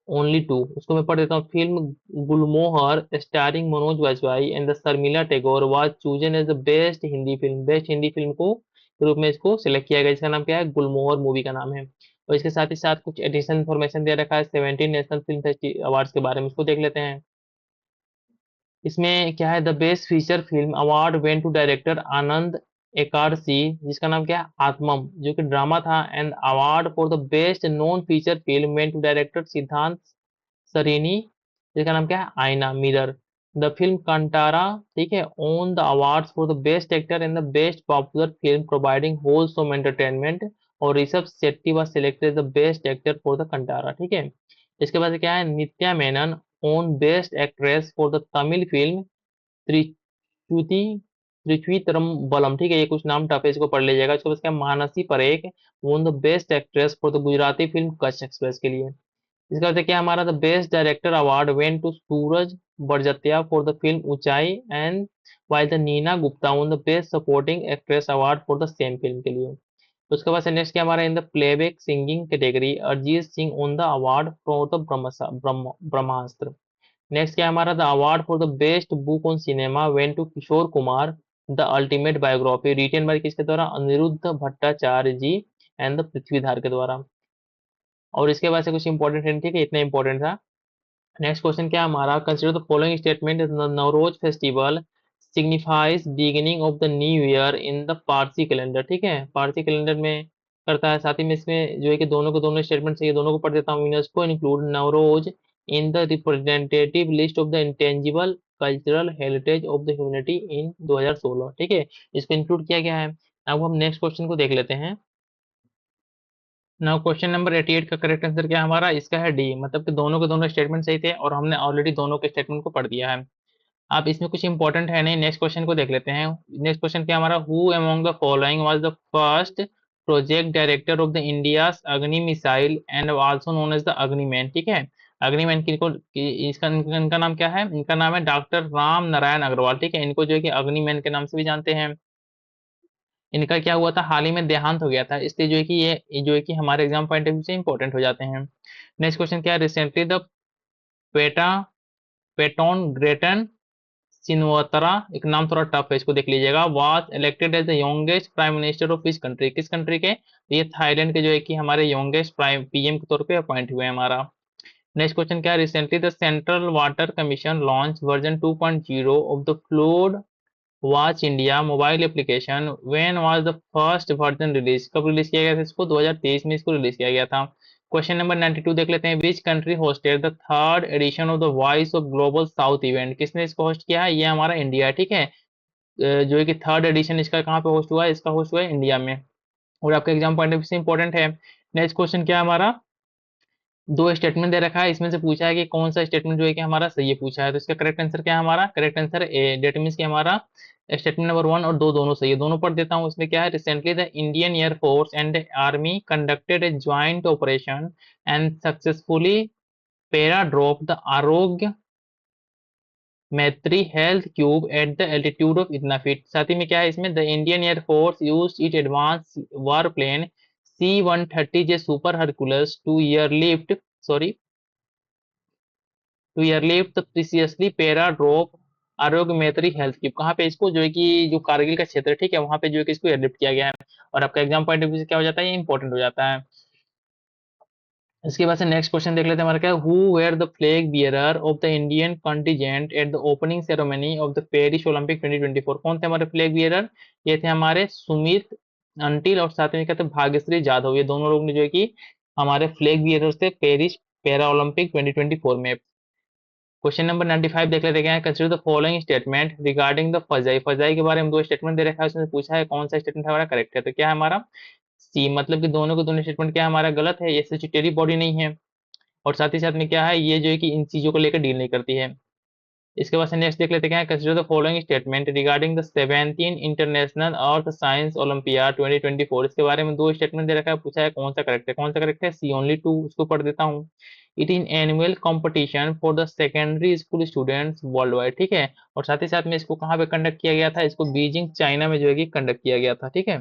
ओनली टू। उसको मैं पढ़ देता हूँ, film Gulmohar starring Manoj Vajpayee and the Sharmila Tagore was chosen as the best Hindi film, best Hindi film को के रूप में इसको सिलेक्ट किया गया, जिसका नाम क्या है, गुलमोहर मूवी का नाम है। और इसके साथ ही साथ कुछ एडिशनल इन्फॉर्मेशन दे रखा है 17 नेशनल फिल्म अवार्ड्स के बारे में, उसको देख लेते हैं। इसमें क्या है, the best feature film award went to director Anand Ekadashi, जिसका नाम क्या है, आत्मम, जो कि ड्रामा था। And award for the best non feature film went to director Siddhant Sarin, जिसका नाम क्या है, आईना मिरर। द फिल्म कंटारा, ठीक है, won the awards for the best actor and the best popular film providing wholesome entertainment, और Rishab Shetty was selected the best actor for the Kantara. ठीक है, इसके बाद क्या है, Nithya Menen won best actress for the Tamil film Thiruchi Thiruchitrambalam, ठीक है, ये कुछ नाम टफ है, इसको पढ़ लीजिएगा। इसके बाद क्या, Mansi Parekh won the best actress for the Gujarati film Kutch express के लिए। इसका अर्थ है क्या हमारा, the best director award went to Sooraj Barjatya for the film Uunchai, and while the Neena Gupta won the best supporting actress award for the same film के लिए। तो उसके बाद से नेक्स्ट क्या हमारा, in the playback singing category Arijit Singh won the award for the Brahmastra. Next क्या हमारा, the award for the best book on cinema went to Kishore Kumar the ultimate biography, written by किसके द्वारा, अनिरुद्ध भट्टाचार्य जी एंड द पृथ्वीधार के द्वारा। और इसके बाद से कुछ इंपॉर्टेंट है, ठीक है, इतना इंपॉर्टेंट था। नेक्स्ट क्वेश्चन क्या हमारा, consider the following statement, Navroz festival signifies beginning of the new year in the Parsi calendar, ठीक है, पारसी कैलेंडर में करता है। साथ ही में इसमें जो है कि दोनों को दोनों स्टेटमेंट चाहिए, दोनों को पढ़ देता हूँ। UNESCO include Navroz in the representative list of the intangible cultural heritage of the humanity in 2016, ठीक है, इसको इंक्लूड किया गया है। अब हम नेक्स्ट क्वेश्चन को देख लेते हैं। नाउ क्वेश्चन नंबर 88 का करेक्ट आंसर क्या है हमारा, इसका है डी, मतलब कि दोनों के दोनों स्टेटमेंट सही थे, और हमने ऑलरेडी दोनों के स्टेटमेंट को पढ़ दिया है। अब इसमें कुछ इंपॉर्टेंट है नहीं, नेक्स्ट क्वेश्चन को देख लेते हैं। नेक्स्ट क्वेश्चन क्या हमारा, who among the following was the first project director of the India's Agni missile and also known as the Agniman, ठीक है, अग्निमैन इसका इनका नाम क्या है, इनका नाम है डॉक्टर राम नारायण अग्रवाल, ठीक है, इनको जो है कि अग्निमैन के नाम से भी जानते हैं। इनका क्या हुआ था, हाल ही में देहांत हो गया था, इसलिए जो है कि ये जो है कि हमारे एग्जाम पॉइंट ऑफ व्यू से इंपॉर्टेंट हो जाते हैं। नेक्स्ट क्वेश्चन क्या है, recently the PETA Patton Grattan सिनवतरा, एक नाम थोड़ा टफ है, इसको देख लीजिएगा, was elected as the youngest prime minister of which country, किस कंट्री के, ये थाईलैंड के जो है कि हमारे यंगेस्ट प्राइम पीएम के तौर पे अपॉइंट हुए हैं हमारा। नेक्स्ट क्वेश्चन क्या है, recently the central water commission launch version 2.0 of the flowed watch India mobile application, when was the first version release, कब रिलीज किया गया था इसको, 2023 में इसको रिलीज किया गया था। क्वेश्चन नंबर 92 देख लेते हैं, which country hosted the third edition of the voice of global south event, किसने इसको होस्ट किया है, ये हमारा इंडिया है, ठीक है, जो है कि थर्ड एडिशन इसका कहाँ पे होस्ट हुआ है, इसका होस्ट हुआ है इंडिया में, और आपके एग्जाम पॉइंट ऑफ व्यू से इंपॉर्टेंट है। नेक्स्ट क्वेश्चन क्या है हमारा, दो स्टेटमेंट दे रखा है, इसमें से पूछा है कि कौन सा स्टेटमेंट जो है कि हमारा सही है पूछा है, तो इसका करेक्ट आंसर क्या है? हमारा correct answer A, that means कि हमारा स्टेटमेंट नंबर 1 और 2 दोनों सही है। दोनों पढ़ देता हूँ। इसमें क्या है? Recently the Indian air force and army conducted a joint operation and successfully para drop the Arogya Maitri health cube at the altitude of इतना फीट। साथ ही में क्या है इसमें? The Indian air force use it advance war plane C-130 J super Hercules to airlift the precisely para drop Arogya Maitri health cube. कहाँ पे इसको जो है कि जो कारगिल का क्षेत्र है, ठीक है, वहां पे जो है कि इसको एयरलिफ्ट किया गया है। और आपका एग्जाम पॉइंट ऑफ व्यू से क्या हो जाता है? ये इंपॉर्टेंट हो जाता है। इसके बाद से नेक्स्ट क्वेश्चन देख लेते हैं हमारा क्या, who were the flag bearer of the Indian contingent at the opening ceremony of the Paris Olympic 2024। कौन थे हमारे फ्लैग बियरर? ये थे हमारे सुमित अंटिल और साथ में क्या थे? भाग्यश्री जाधव। ये दोनों लोग ने जो है कि हमारे फ्लैग बियरर्स थे पेरिस पैरा ओलंपिक 2024 में। क्वेश्चन नंबर 95 देख लेते हैं। Consider the following statement regarding the फजाई। फजाई के बारे में दो स्टेटमेंट दे रखा है, उसमें पूछा है कौन सा स्टेटमेंट हमारा करेक्ट है, तो क्या है हमारा सी, मतलब कि दोनों के दोनों स्टेटमेंट क्या है हमारा गलत है, ये स्टैट्यूटरी बॉडी नहीं है। और साथ ही साथ में क्या है, ये जो है कि इन चीजों को लेकर डील नहीं करती है। इसके बाद से नेक्स्ट देख लेते हैं। Consider the following statement regarding the 17 international earth science olympiad 2024। इसके बारे में दो स्टेटमेंट दे रखा है, पूछा है कौन सा करेक्ट है। कौन सा करेक्ट है? सी ओनली टू। उसको पढ़ देता हूँ। It is annual competition for the secondary school students world wide, ठीक है। और साथ ही साथ में इसको कहाँ पे कंडक्ट किया गया था? इसको बीजिंग चाइना में जो है कि कंडक्ट किया गया था, ठीक है।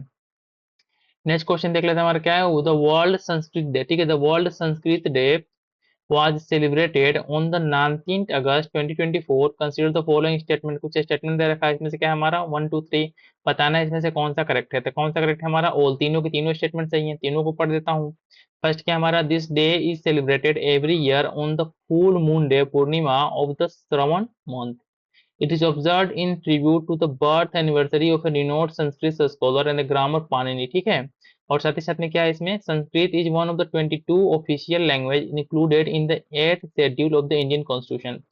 नेक्स्ट क्वेश्चन देख लेते हैं हमारा क्या है, द वर्ल्ड संस्कृत डे, ठीक है। The world Sanskrit day was celebrated on the 19th August 2024। Consider the following statement. कुछ स्टेटमेंट दे रखा है, इसमें से क्या है हमारा 1 2 3 बताना है, इसमें से कौन सा करेक्ट है। तो कौन सा करेक्ट है हमारा? ऑल, तीनों के तीनों स्टेटमेंट सही हैं, तीनों को पढ़ देता हूँ। फर्स्ट क्या हमारा, this day is celebrated every year on the full moon day Purnima of the Shravan month. It is observed in tribute to the birth anniversary of a renowned Sanskrit scholar and the grammar Panini, ठीक है। और साथ ही साथ में क्या है इसमें, Sanskrit is one of the 22 official language included in the 8th schedule of the Indian constitution.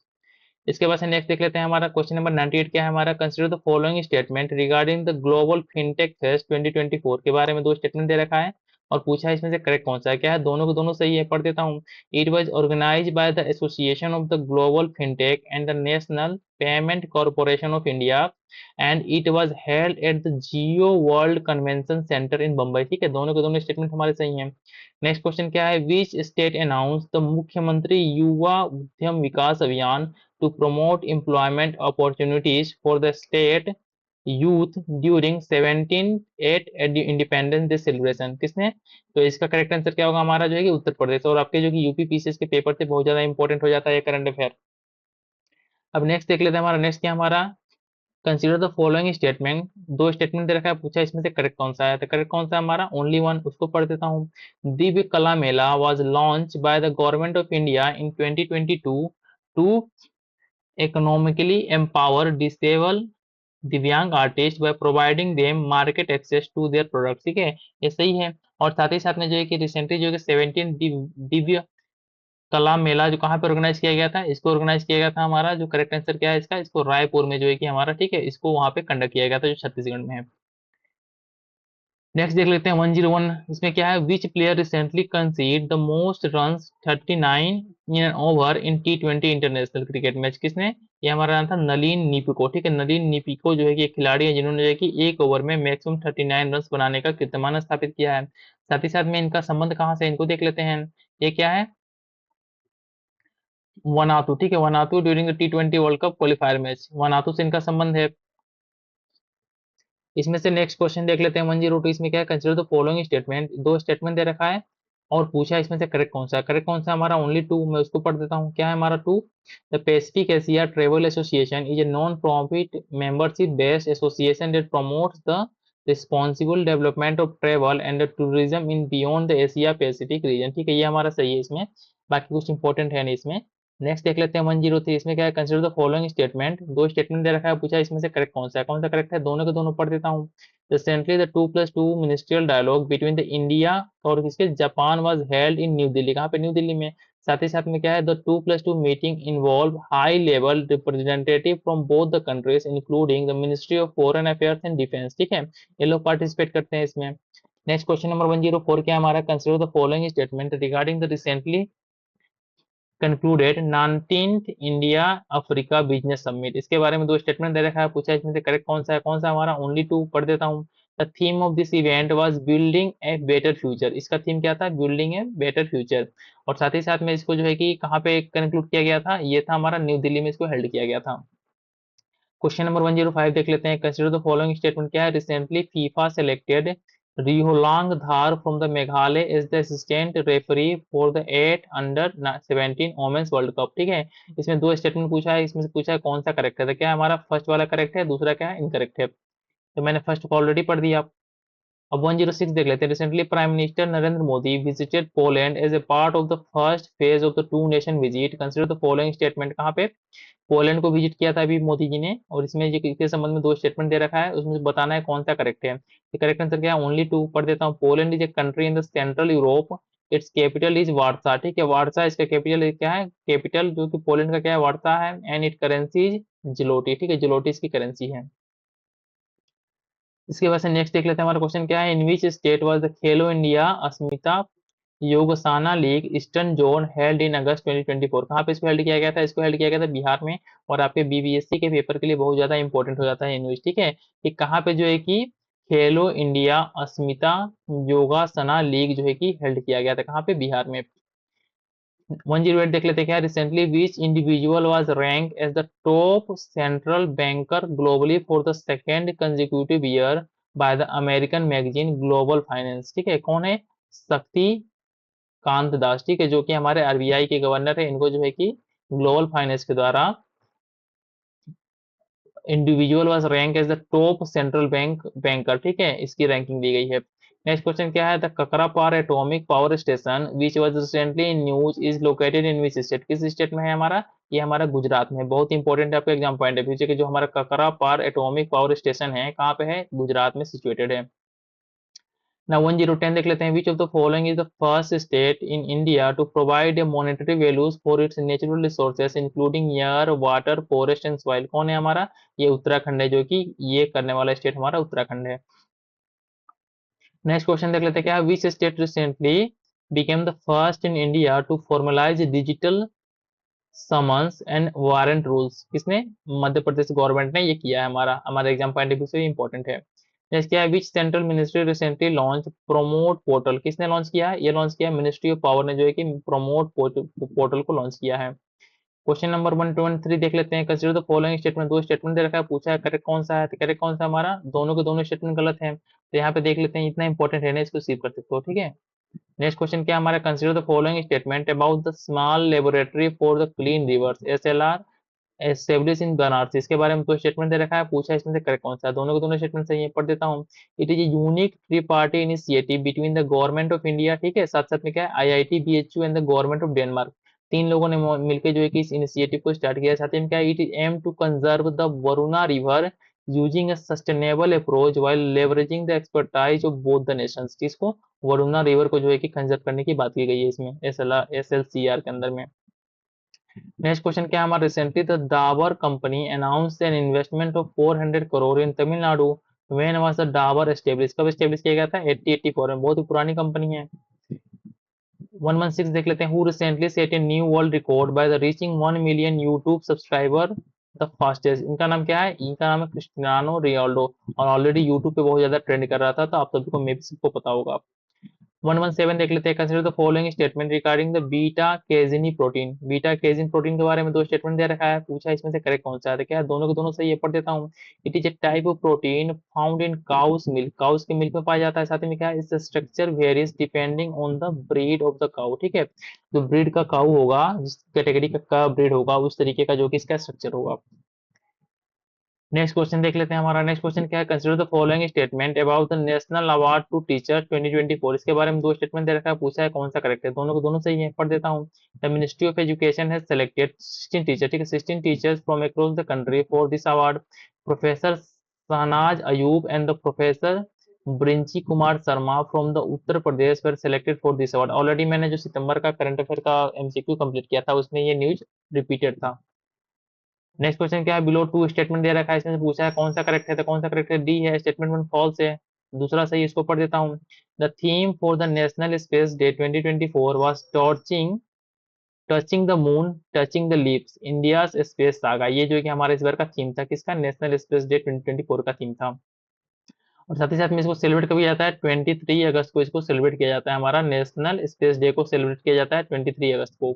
इसके बाद से नेक्स्ट देख लेते हैं हमारा क्वेश्चन नंबर 98 क्या है हमारा, consider the following statement regarding the global fintech fest 2024। के बारे में दो स्टेटमेंट दे रखा है और पूछा है इसमें से करेक्ट कौन सा है। क्या है? दोनों के दोनों सही है, पढ़ देता हूँ। It was organised by the association of the global fintech and the national payment corporation of India and it was held at the Jio world convention centre in Bombay, ठीक है। दोनों के दोनों स्टेटमेंट हमारे सही हैं। नेक्स्ट क्वेश्चन क्या है, विच स्टेट अनाउंस द मुख्यमंत्री युवा उद्यम विकास अभियान to promote employment opportunities for the state youth during 17th independence day celebration. किसने? तो इसका करेक्ट आंसर क्या होगा हमारा जो है कि उत्तर प्रदेश। और आपके जो कि यूपी पीसीएस के पेपर थे बहुत ज्यादा इंपॉर्टेंट हो जाता है करंट अफेयर। अब नेक्स्ट देख लेते हैं हमारा, नेक्स्ट क्या हमारा, कंसीडर द फॉलोइंग स्टेटमेंट। दो स्टेटमेंट दे रखा है, पूछा इसमें से करेक्ट कौन सा है, तो करेक्ट कौन सा हमारा ओनली वन। उसको पढ़ देता हूँ। Divya Kala Mela was launch by the government of India in 2022 to economically empower disable Divyang artist by providing them market access to their product, ठीक है। ये सही है। और साथ ही साथ में जो है कि रिसेंटली जो है 17 दिव्य कला मेला जो कहाँ पे ऑर्गेनाइज किया गया था, इसको ऑर्गेनाइज किया गया था हमारा, जो करेक्ट आंसर क्या है इसका, इसको रायपुर में जो है कि हमारा, ठीक है, इसको वहां पे कंडक्ट किया गया था जो छत्तीसगढ़ में है। नेक्स्ट देख लेते हैं 101। इसमें क्या है, विच player recently कंसीड the most run 39 in over in T20 international cricket match. किसने? ये हमारा नाम था नलीन नीपिको, ठीक है। नलीन नीपिको जो है कि एक खिलाड़ी है जिन्होंने जो है कि एक ओवर में मैक्सिमम 39 रन बनाने का कीर्तिमान स्थापित किया है। साथ ही साथ में इनका संबंध कहाँ से है, इनको देख लेते हैं। ये क्या है, वनातु, ठीक है। वनातु during the T20 world cup qualifier match, वनातु से इनका संबंध है। इसमें से नेक्स्ट क्वेश्चन देख लेते हैं 102। इसमें क्या है, कंसिडर द फॉलोइंग स्टेटमेंट। दो स्टेटमेंट दे रखा है और पूछा है इसमें से करेक्ट कौन सा है। करेक्ट कौन सा हमारा ओनली टू, मैं उसको पढ़ देता हूँ। क्या है हमारा two, the pacific Asia travel association is a non profit membership based association that promotes the responsible development of travel and tourism in beyond the Asia pacific region, ठीक है। ये हमारा सही है इसमें, बाकी कुछ इंपॉर्टेंट है नहीं इसमें। नेक्स्ट देख लेते हैं 103। इसमें क्या है, कंसिडर द फॉलोइंग स्टेटमेंट। दो स्टेटमेंट दे रखा है, पूछा है इसमें से करेक्ट कौन सा है। कौन सा करेक्ट है, दोनों के दोनों पढ़ देता हूँ। Recently the 2+2 ministerial dialogue between the India और किसके, Japan was held in new Delhi. कहाँ पे? न्यू दिल्ली में। साथ ही साथ में क्या है, the 2+2 meeting involve high level representative from both the countries including the ministry of foreign affairs and defence, ठीक है। ये लोग पार्टिसिपेट करते हैं इसमें। नेक्स्ट क्वेश्चन नंबर 104 क्या है हमारा, consider the following statement regarding the recently concluded 19th India Africa business summit. इसके बारे में दो स्टेटमेंट दे रखा है, पूछा इसमें से करेक्ट कौन सा है, कौन सा हमारा ओनली टू पढ़ देता हूँ। The theme of this event was building a better future. इसका थीम क्या था, बिल्डिंग ए बेटर फ्यूचर। और साथ ही साथ में इसको जो है कि कहाँ पे कंक्लूड किया गया था, ये था हमारा न्यू दिल्ली में इसको हेल्ड किया गया था। क्वेश्चन नंबर 105 देख लेते हैं। कंसिडर द फॉलोइंग स्टेटमेंट क्या है, recently FIFA selected Riiohlang Dhar from the Meghalaya is the assistant referee for the 8 under 17 women's world cup. ठीक है, इसमें दो स्टेटमेंट पूछा है, इसमें से पूछा है कौन सा करेक्ट है, तो क्या हमारा फर्स्ट वाला करेक्ट है, दूसरा क्या है इनकरेक्ट है। तो मैंने फर्स्ट को ऑलरेडी पढ़ दिया। अब 106 देख लेते हैं। Recently prime minister Narendra Modi visited Poland as a part of the first phase of the two nation visit. Consider the following statement, कहाँ पे पोलैंड को विजिट किया था अभी मोदी जी ने, और इसमें ये इसके संबंध में दो स्टेटमेंट दे रखा है, उसमें से बताना है कौन सा करेक्ट है। तो करेक्ट आंसर क्या है, ओनली टू पढ़ देता हूँ। Poland is a country in the central Europe, it's capital is Warsaw. ठीक है, वार्सा इसका कैपिटल क्या है, कैपिटल जो कि पोलैंड का क्या है, वार्सा है। And it currency is जिलोटी। ठीक है, जिलोटी इसकी करेंसी है। इसके बाद से नेक्स्ट देख लेते हैं, हमारा क्वेश्चन क्या है, in which state was the Khelo India Asmita Yogasana league eastern zone held in August 2024। कहाँ पे इसको हेल्ड किया गया था, इसको हेल्ड किया गया था बिहार में। और आपके बीबीएससी के पेपर के लिए बहुत ज्यादा इंपॉर्टेंट हो जाता है न्यूज। ठीक है, कि कहाँ पे जो है कि खेलो इंडिया अस्मिता योगासना लीग जो है कि हेल्ड किया गया था, कहाँ पे, बिहार में। 108 देख लेते हैं क्या, recently which individual was rank as the top central banker globally for the second consecutive year by the American magazine global finance. ठीक है, कौन है, शक्ति कांत दास। ठीक है, जो कि हमारे आरबीआई के गवर्नर है, इनको जो है कि ग्लोबल फाइनेंस के द्वारा individual was rank as the top central banker. ठीक है, इसकी रैंकिंग दी गई है। नेक्स्ट क्वेश्चन क्या है, the Kakrapar atomic power station which was recently in news is located in which state. किस स्टेट में है हमारा, ये हमारा गुजरात में है। बहुत इंपॉर्टेंट है आपके एग्जाम पॉइंट ऑफ व्यू से कि जो हमारा ककरापार एटॉमिक पावर स्टेशन है कहाँ पे है, गुजरात में सिचुएटेड है। Now 1010 देख लेते हैं, which of the following is the first state in India to provide a monetary values for its natural resources including air, water, forest and soil। कौन है हमारा, ये उत्तराखंड है, जो कि ये करने वाला स्टेट हमारा उत्तराखंड है। नेक्स्ट क्वेश्चन देख लेते हैं क्या, which state recently became the first in India to formalize digital summons and warrant rules. किसने, मध्य प्रदेश गवर्नमेंट ने ये किया है, हमारा हमारे एग्जाम पॉइंट ऑफ व्यू से इंपॉर्टेंट है। नेक्स्ट क्या है, which central ministry recently launch promote portal. किसने लॉन्च किया है, ये लॉन्च किया है मिनिस्ट्री ऑफ पावर ने, जो है कि प्रोमोट पोर्टल को लॉन्च किया है। क्वेश्चन नंबर 123 देख लेते हैं। कंसिडर द फॉलोइंग स्टेटमेंट, दो स्टेटमेंट दे रखा है, पूछा है करेक्ट कौन सा है, तो करेक्ट कौन सा हमारा, दोनों के दोनों स्टेटमेंट गलत है। तो यहाँ पे देख लेते हैं, इतना इंपॉर्टेंट है ना, इसको सीव कर सकते हो। ठीक है, नेक्स्ट क्वेश्चन क्या हमारा, consider the following statement about the small laboratory for the clean reverse SLR establish in Banarasi. इसके बारे में तो स्टेटमेंट दे रखा है, पूछा इसमें से करेक्ट कौन सा है, दोनों के दोनों स्टेटमेंट सही है, पढ़ देता हूँ। It is a unique tree party initiative between the government of India. ठीक है, साथ साथ में क्या है, IIT BHU and the government of Denmark. तीन लोगों ने मिलकर जो है कि इस इनिशिएटिव को स्टार्ट किया है। साथ ही में क्या है, it is aim to conserve the Varuna river using a sustainable approach while leveraging the expertise of both the nations। इसको वरुणा रिवर को जो है कि कंजर्व करने की बात की गई है इसमें एसएलसीआर के अंदर में। नेक्स्ट क्वेश्चन क्या है हमारा, recently the Dabur company announce an investment of 400 crore in Tamil Nadu. When was the Dabur establish, कब एस्टेब्लिश किया गया था, 8084 में, बहुत ही पुरानी कंपनी है। 116 देख लेते हैं, who recently set a new world record by the reaching 1 million YouTube subscriber the fastest. इनका नाम क्या है, इनका नाम है क्रिस्टियानो रोनाल्डो, और ऑलरेडी यूट्यूब पे बहुत ज्यादा ट्रेंड कर रहा था, तो आप सभी को मे भी सबको पता होगा। 117 देख लेते हैं, consider the following statement regarding the beta casein protein. Beta casein protein के बारे में दो स्टेटमेंट दे रखा है, पूछा इसमें से करेक्ट कौन सा है, तो क्या है, दोनों के दोनों सही है, पढ़ देता हूँ। It is A type of protein found in cows milk, cows के मिल्क में पाया जाता है। साथ में क्या है, इसका structure varies depending on the breed of the cow. ठीक है, जो ब्रीड का काउ होगा, जिस कैटेगरी का ब्रीड होगा, उस तरीके का जो कि इसका स्ट्रक्चर होगा। नेक्स्ट क्वेश्चन देख लेते हैं, हमारा नेक्स्ट क्वेश्चन क्या है, consider the following statement about the national award to teacher 2024। इसके बारे में दो स्टेटमेंट दे रखा है, पूछा है कौन सा करेक्ट है, दोनों को दोनों सही है, पढ़ देता हूँ। The ministry of education has selected 16 teacher, ठीक है, 16 teachers from across the country for this award. Professor Shahnaz Ayub and the professor Brinchi Kumar Sharma from the Uttar Pradesh were selected for this award. Already मैंने जो सितंबर का करंट अफेयर का एमसीक्यू कंप्लीट किया था, उसमें ये न्यूज रिपीटेड था। नेक्स्ट क्वेश्चन क्या है, बिलो टू स्टेटमेंट दे रखा है, इसमें से पूछा है कौन सा करेक्ट है, तो कौन सा करेक्ट है, डी है, स्टेटमेंट वन फॉल्स है, दूसरा सही, इसको पढ़ देता हूँ। The theme for the national space day 2024 was torching touching the moon, touching the lips, India space saga, ये जो है कि हमारा इस बार का थीम था, किसका, नेशनल स्पेस डे 2024 का थीम था। और साथ ही साथ में इसको सेलिब्रेट कब किया जाता है, 23 अगस्त को इसको सेलिब्रेट किया जाता है, हमारा नेशनल स्पेस डे को सेलिब्रेट किया जाता है 23 अगस्त को।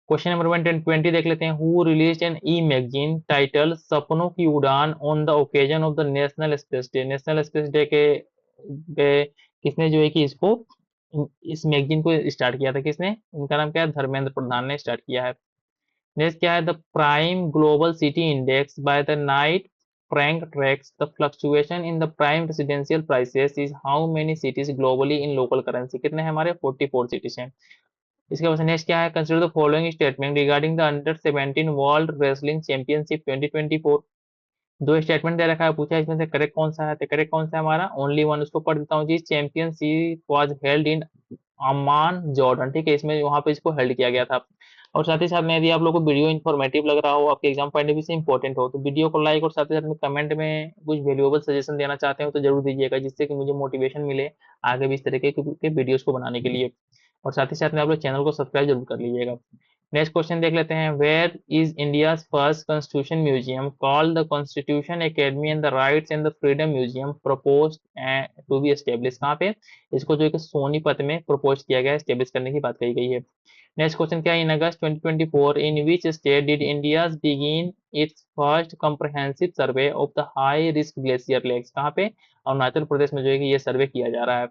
क्वेश्चन नंबर 120 देख लेते हैं। Who release an e magazine title सपनों की उड़ान on the occasion of the national space day, national space day के किसने जो है कि इसको, इस मैगजीन को स्टार्ट किया था, किसने, इनका नाम क्या है, धर्मेंद्र प्रधान ने स्टार्ट किया है। नेक्स्ट क्या है, the prime global city index by the Knight Frank tracks the fluctuation in the prime residential prices is how many cities globally in local currency, कितने हैं हमारे, 44 सिटीज हैं। इसके बाद नेक्स्ट क्या है, consider the following statement regarding the under 17 world wrestling championship 2024। दो statement दे रखा है, पूछा है इसमें से करेक्ट कौन सा है, तो करेक्ट कौन सा है हमारा, ओनली वन। उसको पढ़ देता हूँ जी, championship was held in Amman Jordan, ठीक है, इसमें वहां पे इसको हेल्ड किया गया था। और साथ ही साथ में यदि आप लोग को वीडियो इन्फॉर्मेटिव लग रहा हो, आपके एग्जाम पॉइंट ऑफ व्यू से इंपॉर्टेंट हो, तो वीडियो को लाइक और साथ ही साथ में कमेंट में कुछ वैल्यूएबल सजेशन देना चाहते हो तो जरूर दीजिएगा, जिससे कि मुझे मोटिवेशन मिले आगे भी इस तरीके के वीडियोस को बनाने के लिए। और साथ ही साथ में आप लोग चैनल को सब्सक्राइब जरूर कर लीजिएगा। नेक्स्ट क्वेश्चन देख लेते हैं। Where is India first constitution museum called the constitution academy and the rights and the freedom museum propose to be establish, कहाँ पे, इसको जो है कि सोनीपत में प्रपोज किया गया है, एस्टेब्लिश करने की बात कही गई है। नेक्स्ट क्वेश्चन क्या है, in August 2024 in which state did India begin its first comprehensive survey of the high risk glacier lakes, कहाँ पे, अरुणाचल प्रदेश में जो है कि ये सर्वे किया जा रहा है।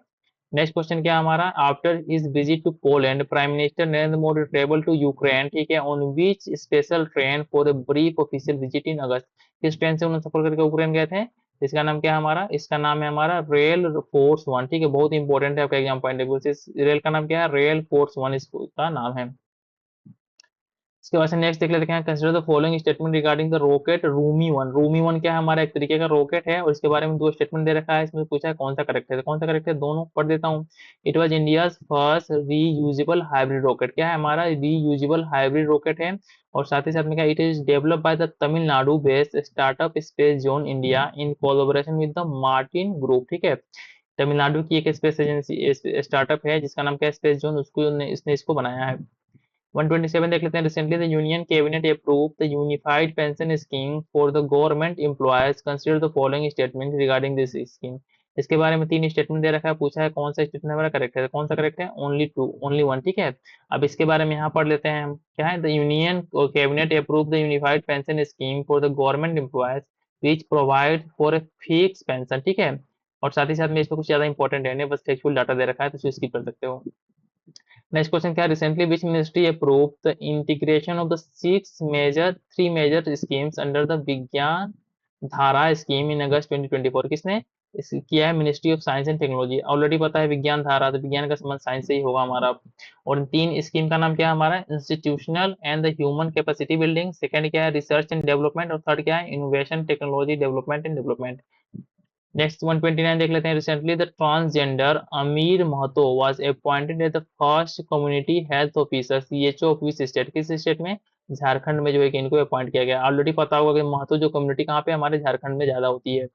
नेक्स्ट क्वेश्चन क्या है हमारा, after his visit to Poland prime minister Narendra Modi travel to Ukraine, ठीक है, on which special train for a brief official visit in August, किस ट्रेन से उन्होंने सफर करके यूक्रेन गए थे, इसका नाम क्या है हमारा, इसका नाम है हमारा रेल फोर्स वन, ठीक है, बहुत इंपॉर्टेंट है आपका एग्जाम पॉइंट ऑफ व्यू से, इस रेल का नाम क्या है, रेल फोर्स वन इसका नाम है। इसके बाद से नेक्स्ट देख लेते हैं, consider the following statement regarding the rocket Rumi one, Rumi one क्या है हमारा, एक तरीके का रॉकेट है, और इसके बारे में दो स्टेटमेंट दे रखा है, इसमें पूछा है कौन सा करेक्ट है, तो कौन सा करेक्ट है, दोनों पढ़ देता हूँ। It was India's first reusable hybrid rocket, क्या है हमारा, रीयूजेबल हाइब्रिड रॉकेट है। और साथ ही साथ में क्या, it is developed by the Tamil Nadu based startup space zone India in collaboration with the Martin group, ठीक है, तमिलनाडु की एक स्पेस एजेंसी स्टार्टअप है जिसका नाम क्या है, स्पेस जोन, उसको इसने इसको बनाया है। 127 देख लेते हैं। Recently the union cabinet approve the unified pension scheme for the government employees, consider the following statement regarding this scheme, इसके बारे में तीन स्टेटमेंट दे रखा है, पूछा है कौन सा स्टेटमेंट हमारा करेक्ट है, कौन सा करेक्ट है, ओनली टू, ओनली वन, ठीक है। अब इसके बारे में यहाँ पढ़ लेते हैं हम, क्या है, the union cabinet approve the unified pension scheme for the government employees which provide for a fix pension, ठीक है। और साथ ही साथ में इसमें कुछ ज्यादा इंपॉर्टेंट है नहीं, बस फैक्चुअल डाटा दे रखा है, तो इसको स्किप कर सकते हो। नेक्स्ट क्वेश्चन क्या है, recently which ministry approve the integration of the three major schemes under the Vigyan Dhara scheme in August 2024, किसने इस किया है, ministry of science and technology. Already पता है विज्ञान धारा, तो विज्ञान का संबंध साइंस से ही होगा हमारा। और तीन स्कीम का नाम क्या है हमारा, institutional and the human capacity building, second क्या है, रिसर्च एंड डेवलपमेंट, और थर्ड क्या है, innovation technology development and development. Next 129 देख लेते हैं। Recently the transgender Amir Mahato was appointed as the first community health officer CHO of which state, किस state में, झारखंड में जो है कि इनको अपॉइंट किया गया। ऑलरेडी पता होगा कि महतो जो कम्युनिटी कहाँ पे हमारे झारखंड में ज्यादा होती है।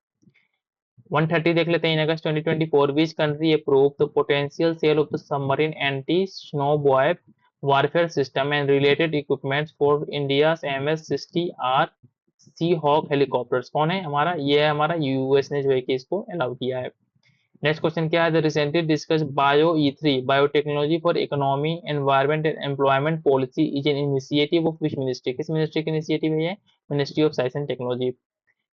130 देख लेते हैं। In August 2024 which country approve the potential sale of the submarine anti sonobuoy warfare system and related equipments for India MS-60 R seahawk helicopters, कौन है हमारा, ये है हमारा यूएस ने जो है कि इसको अलाउ किया है। नेक्स्ट क्वेश्चन क्या है, the recently discuss bio E3 biotechnology for economy environment and employment policy is an initiative of which ministry, किस मिनिस्ट्री की इनिशिएटिव है ये, ministry of science and technology.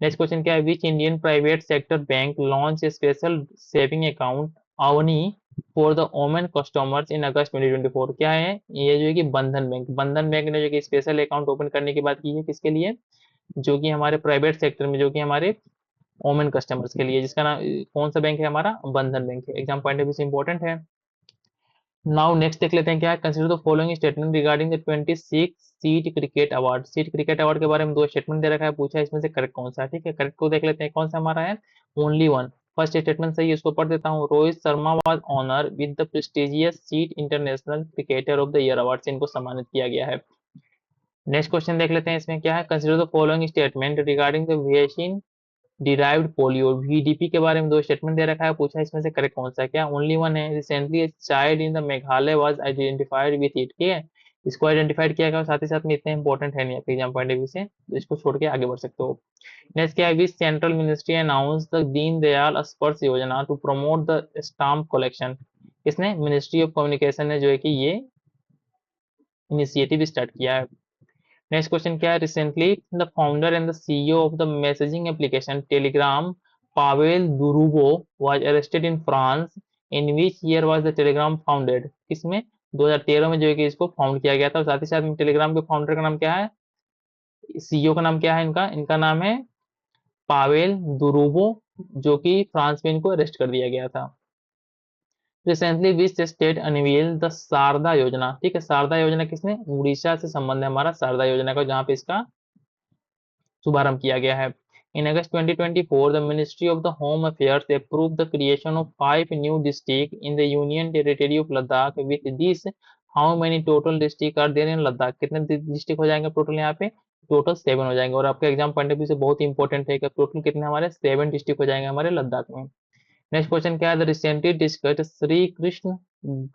Next question क्या है, which Indian private sector bank launch a special saving account Avni for the women customers in August 2024, क्या है, ये जो है कि बंधन बैंक, बंधन बैंक ने जो कि स्पेशल अकाउंट ओपन करने की बात की है, किसके लिए, जो कि हमारे प्राइवेट सेक्टर में, जो कि हमारे वोमेन कस्टमर्स के लिए, जिसका नाम कौन सा बैंक है हमारा, बंधन बैंक है, एग्जाम पॉइंट ऑफ व्यू से इंपॉर्टेंट है। नाउ नेक्स्ट देख लेते हैं क्या है, consider the following statement regarding the 26 seat cricket award, seat cricket award के बारे में दो स्टेटमेंट दे रखा है, पूछा है इसमें से करेक्ट कौन सा है, ठीक है, करेक्ट को देख लेते हैं, कौन सा हमारा है, ओनली वन। फर्स्ट स्टेटमेंट सही है, उसको पढ़ देता हूँ। Rohit Sharma was honour with the prestigious CEAT international cricketer of the year award से इनको सम्मानित किया गया है। नेक्स्ट क्वेश्चन देख लेते हैं, इसमें क्या है, consider the following statement regarding the vaccine derived polio VDP के बारे में दो स्टेटमेंट दे रखा है, पूछा है इसमें से करेक्ट कौन सा है, क्या ओनली वन है। Recently child in the Meghalaya was identified with it, ठीक है, इसको आइडेंटिफाइड किया गया और साथ ही साथ में इतना इंपॉर्टेंट है नहीं आपके एग्जाम पॉइंट ऑफ व्यू से, तो इसको छोड़ के आगे बढ़ सकते हो। नेक्स्ट क्या है, which central ministry announce the Deen Dayal Sparsh Yojana to promote the stamp collection. किसने, मिनिस्ट्री ऑफ कम्युनिकेशन ने जो है कि ये इनिशिएटिव स्टार्ट किया है। नेक्स्ट क्वेश्चन क्या है, recently the founder and the CEO of the messaging application Telegram Pavel Durov was arrested in France, in which year was the Telegram founded. किसमें, 2013 में जो है कि इसको फाउंड किया गया था। और साथ ही साथ में टेलीग्राम के फाउंडर का नाम क्या है, सीईओ का नाम क्या है, इनका इनका नाम है पावेल दुरुवो, जो कि फ्रांस में इनको अरेस्ट कर दिया गया था। Recently which state unveil the Sharda Yojana. ठीक है, शारदा योजना किसने, उड़ीसा से संबंध है हमारा शारदा योजना का, जहां पे इसका शुभारंभ किया गया है। In August 2024, the Ministry of the Home Affairs approved the creation of 5 new districts in the Union Territory of Ladakh. With this, how many total districts are there in Ladakh? कितने डिस्ट्रिक्ट हो जाएंगे total यहाँ पे, total 7 हो जाएंगे। और आपके exam point of view से बहुत इंपॉर्टेंट है कि टोटल कितने हमारे 7 डिस्ट्रिक्ट हो जाएंगे हमारे लद्दाख में। नेक्स्ट क्वेश्चन क्या है, the recently discussed Shri Krishna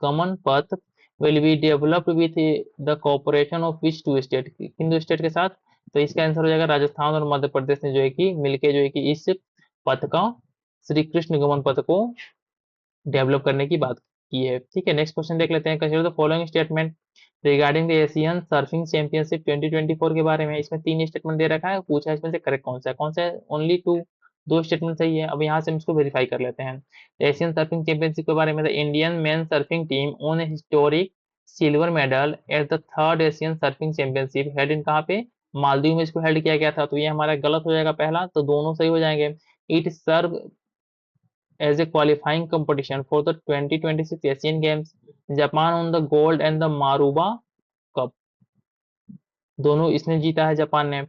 Gaman Path will be developed with the corporation of which two state. किन दो स्टेट के साथ, तो इसका आंसर हो जाएगा राजस्थान और मध्य प्रदेश ने जो है कि मिलके जो है कि इस पथ का, श्री कृष्ण गमन पथ को डेवलप करने की बात की है। ठीक है, नेक्स्ट क्वेश्चन देख लेते हैं, consider the following statement regarding the Asian surfing championship 2024 के बारे में। इसमें 3 स्टेटमेंट दे रखा है, पूछा है इसमें से करेक्ट कौन सा है, ओनली 2, 2 स्टेटमेंट सही है। अब यहाँ से हम इसको वेरीफाई कर लेते हैं। एशियन सर्फिंग चैंपियनशिप के बारे में, the Indian main surfing team own historic silver medal at the 3rd Asian surfing championship held in कहाँ पे, मालदीव में इसको हेल्ड किया गया था। तो ये हमारा गलत हो जाएगा पहला, तो दोनों सही हो जाएंगे। It serve as a qualifying competition for the 2026 Asian Games. Japan won the gold and the Maruba Cup. दोनों इसने जीता है जापान ने।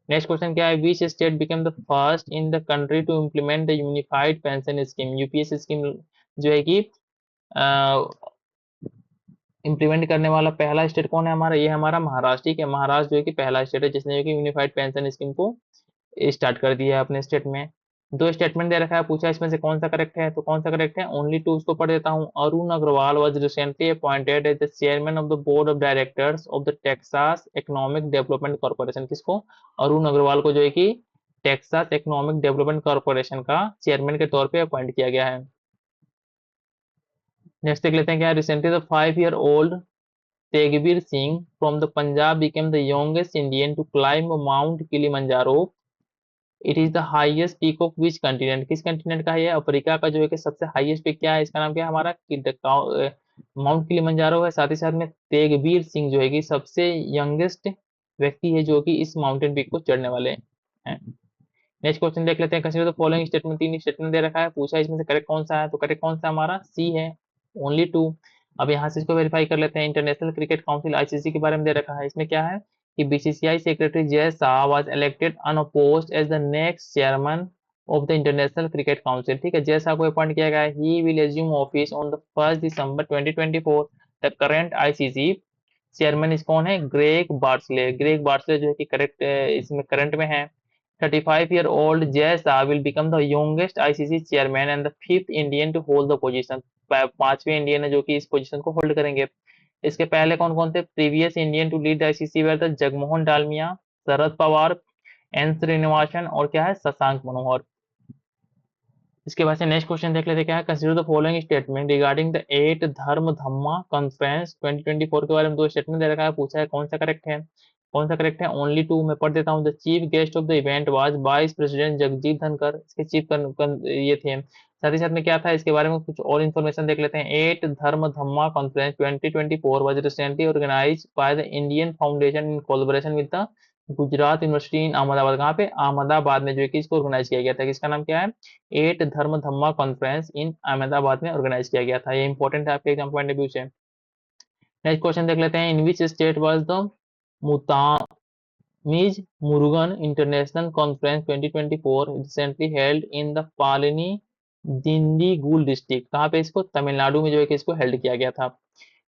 नेक्स्ट क्वेश्चन क्या है, which state became the first in the country to implement the unified pension scheme. UPS scheme जो है कि इम्प्लीमेंट करने वाला पहला स्टेट कौन है हमारा, ये हमारा महाराष्ट्र। ठीक है, महाराष्ट्र जो है कि पहला स्टेट है जिसने जो कि यूनिफाइड पेंशन स्कीम को स्टार्ट कर दिया है अपने स्टेट में। 2 स्टेटमेंट दे रखा है, पूछा इसमें से कौन सा करेक्ट है, तो कौन सा करेक्ट है, ओनली 2 उसको पढ़ देता हूँ। Arun Agarwal was recently appointed as the chairman of the board of directors of the Texas economic development corporation. किसको, अरुण अग्रवाल को जो है कि टेक्सास इकोनॉमिक डेवलपमेंट कॉर्पोरेशन का चेयरमैन के तौर पे अपॉइंट किया गया है। नेक्स्ट देख लेते हैं क्या, recently the 5-year old Tegbir Singh from the Punjab became the youngest Indian to climb mount Kilimanjaro. It is the highest peak of which continent. किस कंटिनेंट का है ये, अफ्रीका का जो है कि सबसे हाईएस्ट पीक क्या है, इसका नाम क्या है हमारा, माउंट किलिमंजारो है। साथ ही साथ में तेगबीर सिंह जो है कि सबसे यंगेस्ट व्यक्ति है जो कि इस माउंटेन पीक को चढ़ने वाले हैं। नेक्स्ट क्वेश्चन देख लेते हैं, consider the following statement. 3 statement दे रखा है, पूछा इसमें से करेक्ट कौन सा है, तो करेक्ट कौन सा हमारा सी है, ओनली 2। अब यहाँ से इसको वेरीफाई कर लेते हैं। इंटरनेशनल क्रिकेट काउंसिल आईसीसी के बारे में दे रखा है, इसमें क्या है कि BCCI secretary Jay Shah was elected unopposed as the next chairman of the international cricket council. ठीक है, जय शाह को अपॉइंट किया गया है। He will assume office on the 1 December 2024। The current ICC chairman is कौन है, ग्रेग बार्सले। ग्रेग बार्सले जो है कि करेक्ट इसमें करंट में है। 35-year-old Jay Shah will become the youngest ICC chairman and the 5th Indian to hold the position। 5वें Indian है जो कि इस पोजीशन को होल्ड करेंगे। इसके पहले कौन कौन थे, previous Indian to lead ICC were the Jagmohan Dalmiya, Sharad Pawar, N Srinivasan और क्या है शशांक मनोहर। इसके बाद से नेक्स्ट क्वेश्चन देख लेते क्या है, consider the following statement regarding the 8 Dharma Dhamma conference 2024 के बारे में 2 स्टेटमेंट दे रखा है, पूछा है कौन सा करेक्ट है, कौन सा करेक्ट है, ओनली 2 मैं पढ़ देता हूँ। The chief guest of the event was vice president Jagjit Dhankhar, इसके चीफ ये थे। साथ ही साथ में क्या था इसके बारे में कुछ और इन्फॉर्मेशन देख लेते हैं। 8 Dharma Dhamma conference 2024 was recently organised by the Indian Foundation in collaboration with the Gujarat University in Ahmedabad. कहाँ पे, अहमदाबाद में जो है कि इसको ऑर्गेनाइज किया गया था। किसका नाम क्या है, 8 धर्म धम्मा कॉन्फ्रेंस इन अहमदाबाद में ऑर्गेनाइज किया गया था। ये इंपॉर्टेंट है आपके एग्जाम पॉइंट ऑफ व्यू से। नेक्स्ट क्वेश्चन देख लेते हैं, in which state was the Muthamizh Murugan international conference 2024 recently held in the Palani Dindigul district. कहाँ पे, इसको तमिलनाडु में जो है कि इसको हेल्ड किया गया था।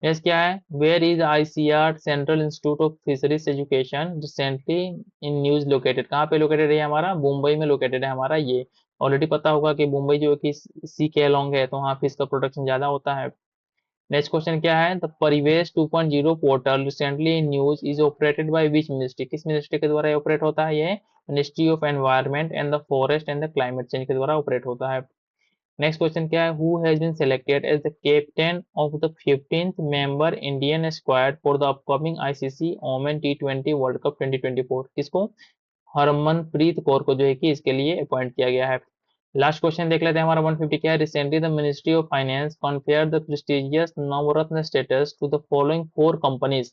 नेक्स्ट क्या है, where is ICAR central institute of fisheries education recently in news located. कहाँ पे लोकेटेड है हमारा, मुंबई में लोकेटेड है हमारा। ये ऑलरेडी पता होगा कि मुंबई जो है कि सी के अलोंग है, तो वहाँ फिश का प्रोडक्शन ज्यादा होता है। नेक्स्ट क्वेश्चन क्या है, the Parivesh 2.0 portal recently in news is operated by which ministry, किस मिनिस्ट्री के द्वारा ऑपरेट होता है ये, ministry of environment and the forest and the climate change के द्वारा ऑपरेट होता है। नेक्स्ट क्वेश्चन क्या है, who has been selected as the captain of the 15th member Indian squad for the upcoming ICC women टी20 world cup 2024, किसको, हरमनप्रीत कौर को जो है कि इसके लिए अपॉइंट किया गया है। लास्ट क्वेश्चन देख लेते हैं हमारा 150 क्या है, recently the ministry of finance confer the prestigious Navratna status to the following 4 companies,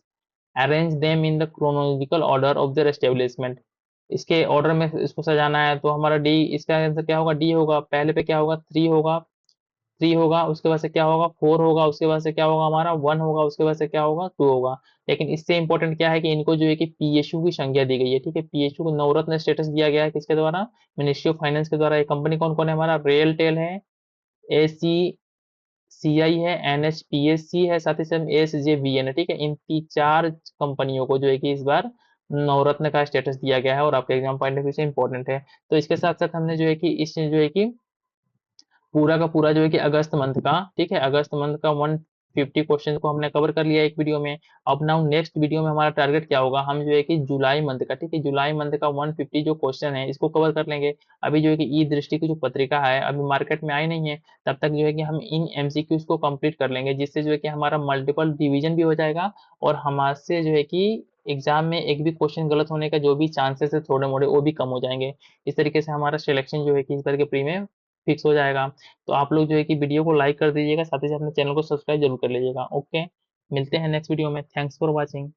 arrange them in the chronological order of their establishment, इसके ऑर्डर में इसको सजाना है, तो हमारा डी, इसका आंसर क्या होगा, डी होगा। पहले पे क्या होगा, थ्री होगा, उसके बाद से क्या होगा, फोर होगा, उसके बाद से क्या होगा हमारा, वन होगा, उसके बाद से क्या होगा, टू होगा। लेकिन इससे इंपॉर्टेंट क्या है कि इनको जो है कि पीएसयू की संज्ञा दी गई है, ठीक है, पीएसयू को नवरत्न स्टेटस दिया गया है, किसके द्वारा, मिनिस्ट्री ऑफ फाइनेंस के द्वारा। ये कंपनी कौन कौन है हमारा, रेलटेल है, एसी सीआई है, एनएचपीएससी है, साथ ही साथ एसजेवीएन है, ठीक है। इन 4 कंपनियों को जो है कि इस बार नवरत्न का स्टेटस दिया गया है और आपके एग्जाम पॉइंट ऑफ व्यू से इंपॉर्टेंट है। तो इसके साथ साथ हमने जो है कि इस जो है कि पूरा का पूरा जो है कि अगस्त मंथ का, ठीक है, अगस्त मंथ का 150 क्वेश्चन को हमने कवर कर लिया एक वीडियो में। अब नाउ नेक्स्ट वीडियो में हमारा टारगेट क्या होगा, हम जो है कि जुलाई मंथ का, ठीक है, जुलाई मंथ का 150 जो क्वेश्चन है इसको कवर कर लेंगे। अभी जो है कि ई दृष्टि की जो पत्रिका है अभी मार्केट में आई नहीं है, तब तक जो है कि हम इन एमसीक्यूज को कंप्लीट कर लेंगे, जिससे जो है कि हमारा मल्टीपल डिवीजन भी हो जाएगा और हमारे जो है कि एग्जाम में एक भी क्वेश्चन गलत होने का जो भी चांसेस है थोड़े मोड़े वो भी कम हो जाएंगे। इस तरीके से हमारा सिलेक्शन जो है कि इस बार के प्री में फिक्स हो जाएगा। तो आप लोग जो है कि वीडियो को लाइक कर दीजिएगा, साथ ही साथ अपने चैनल को सब्सक्राइब जरूर कर लीजिएगा। ओके, मिलते हैं नेक्स्ट वीडियो में। Thanks for watching.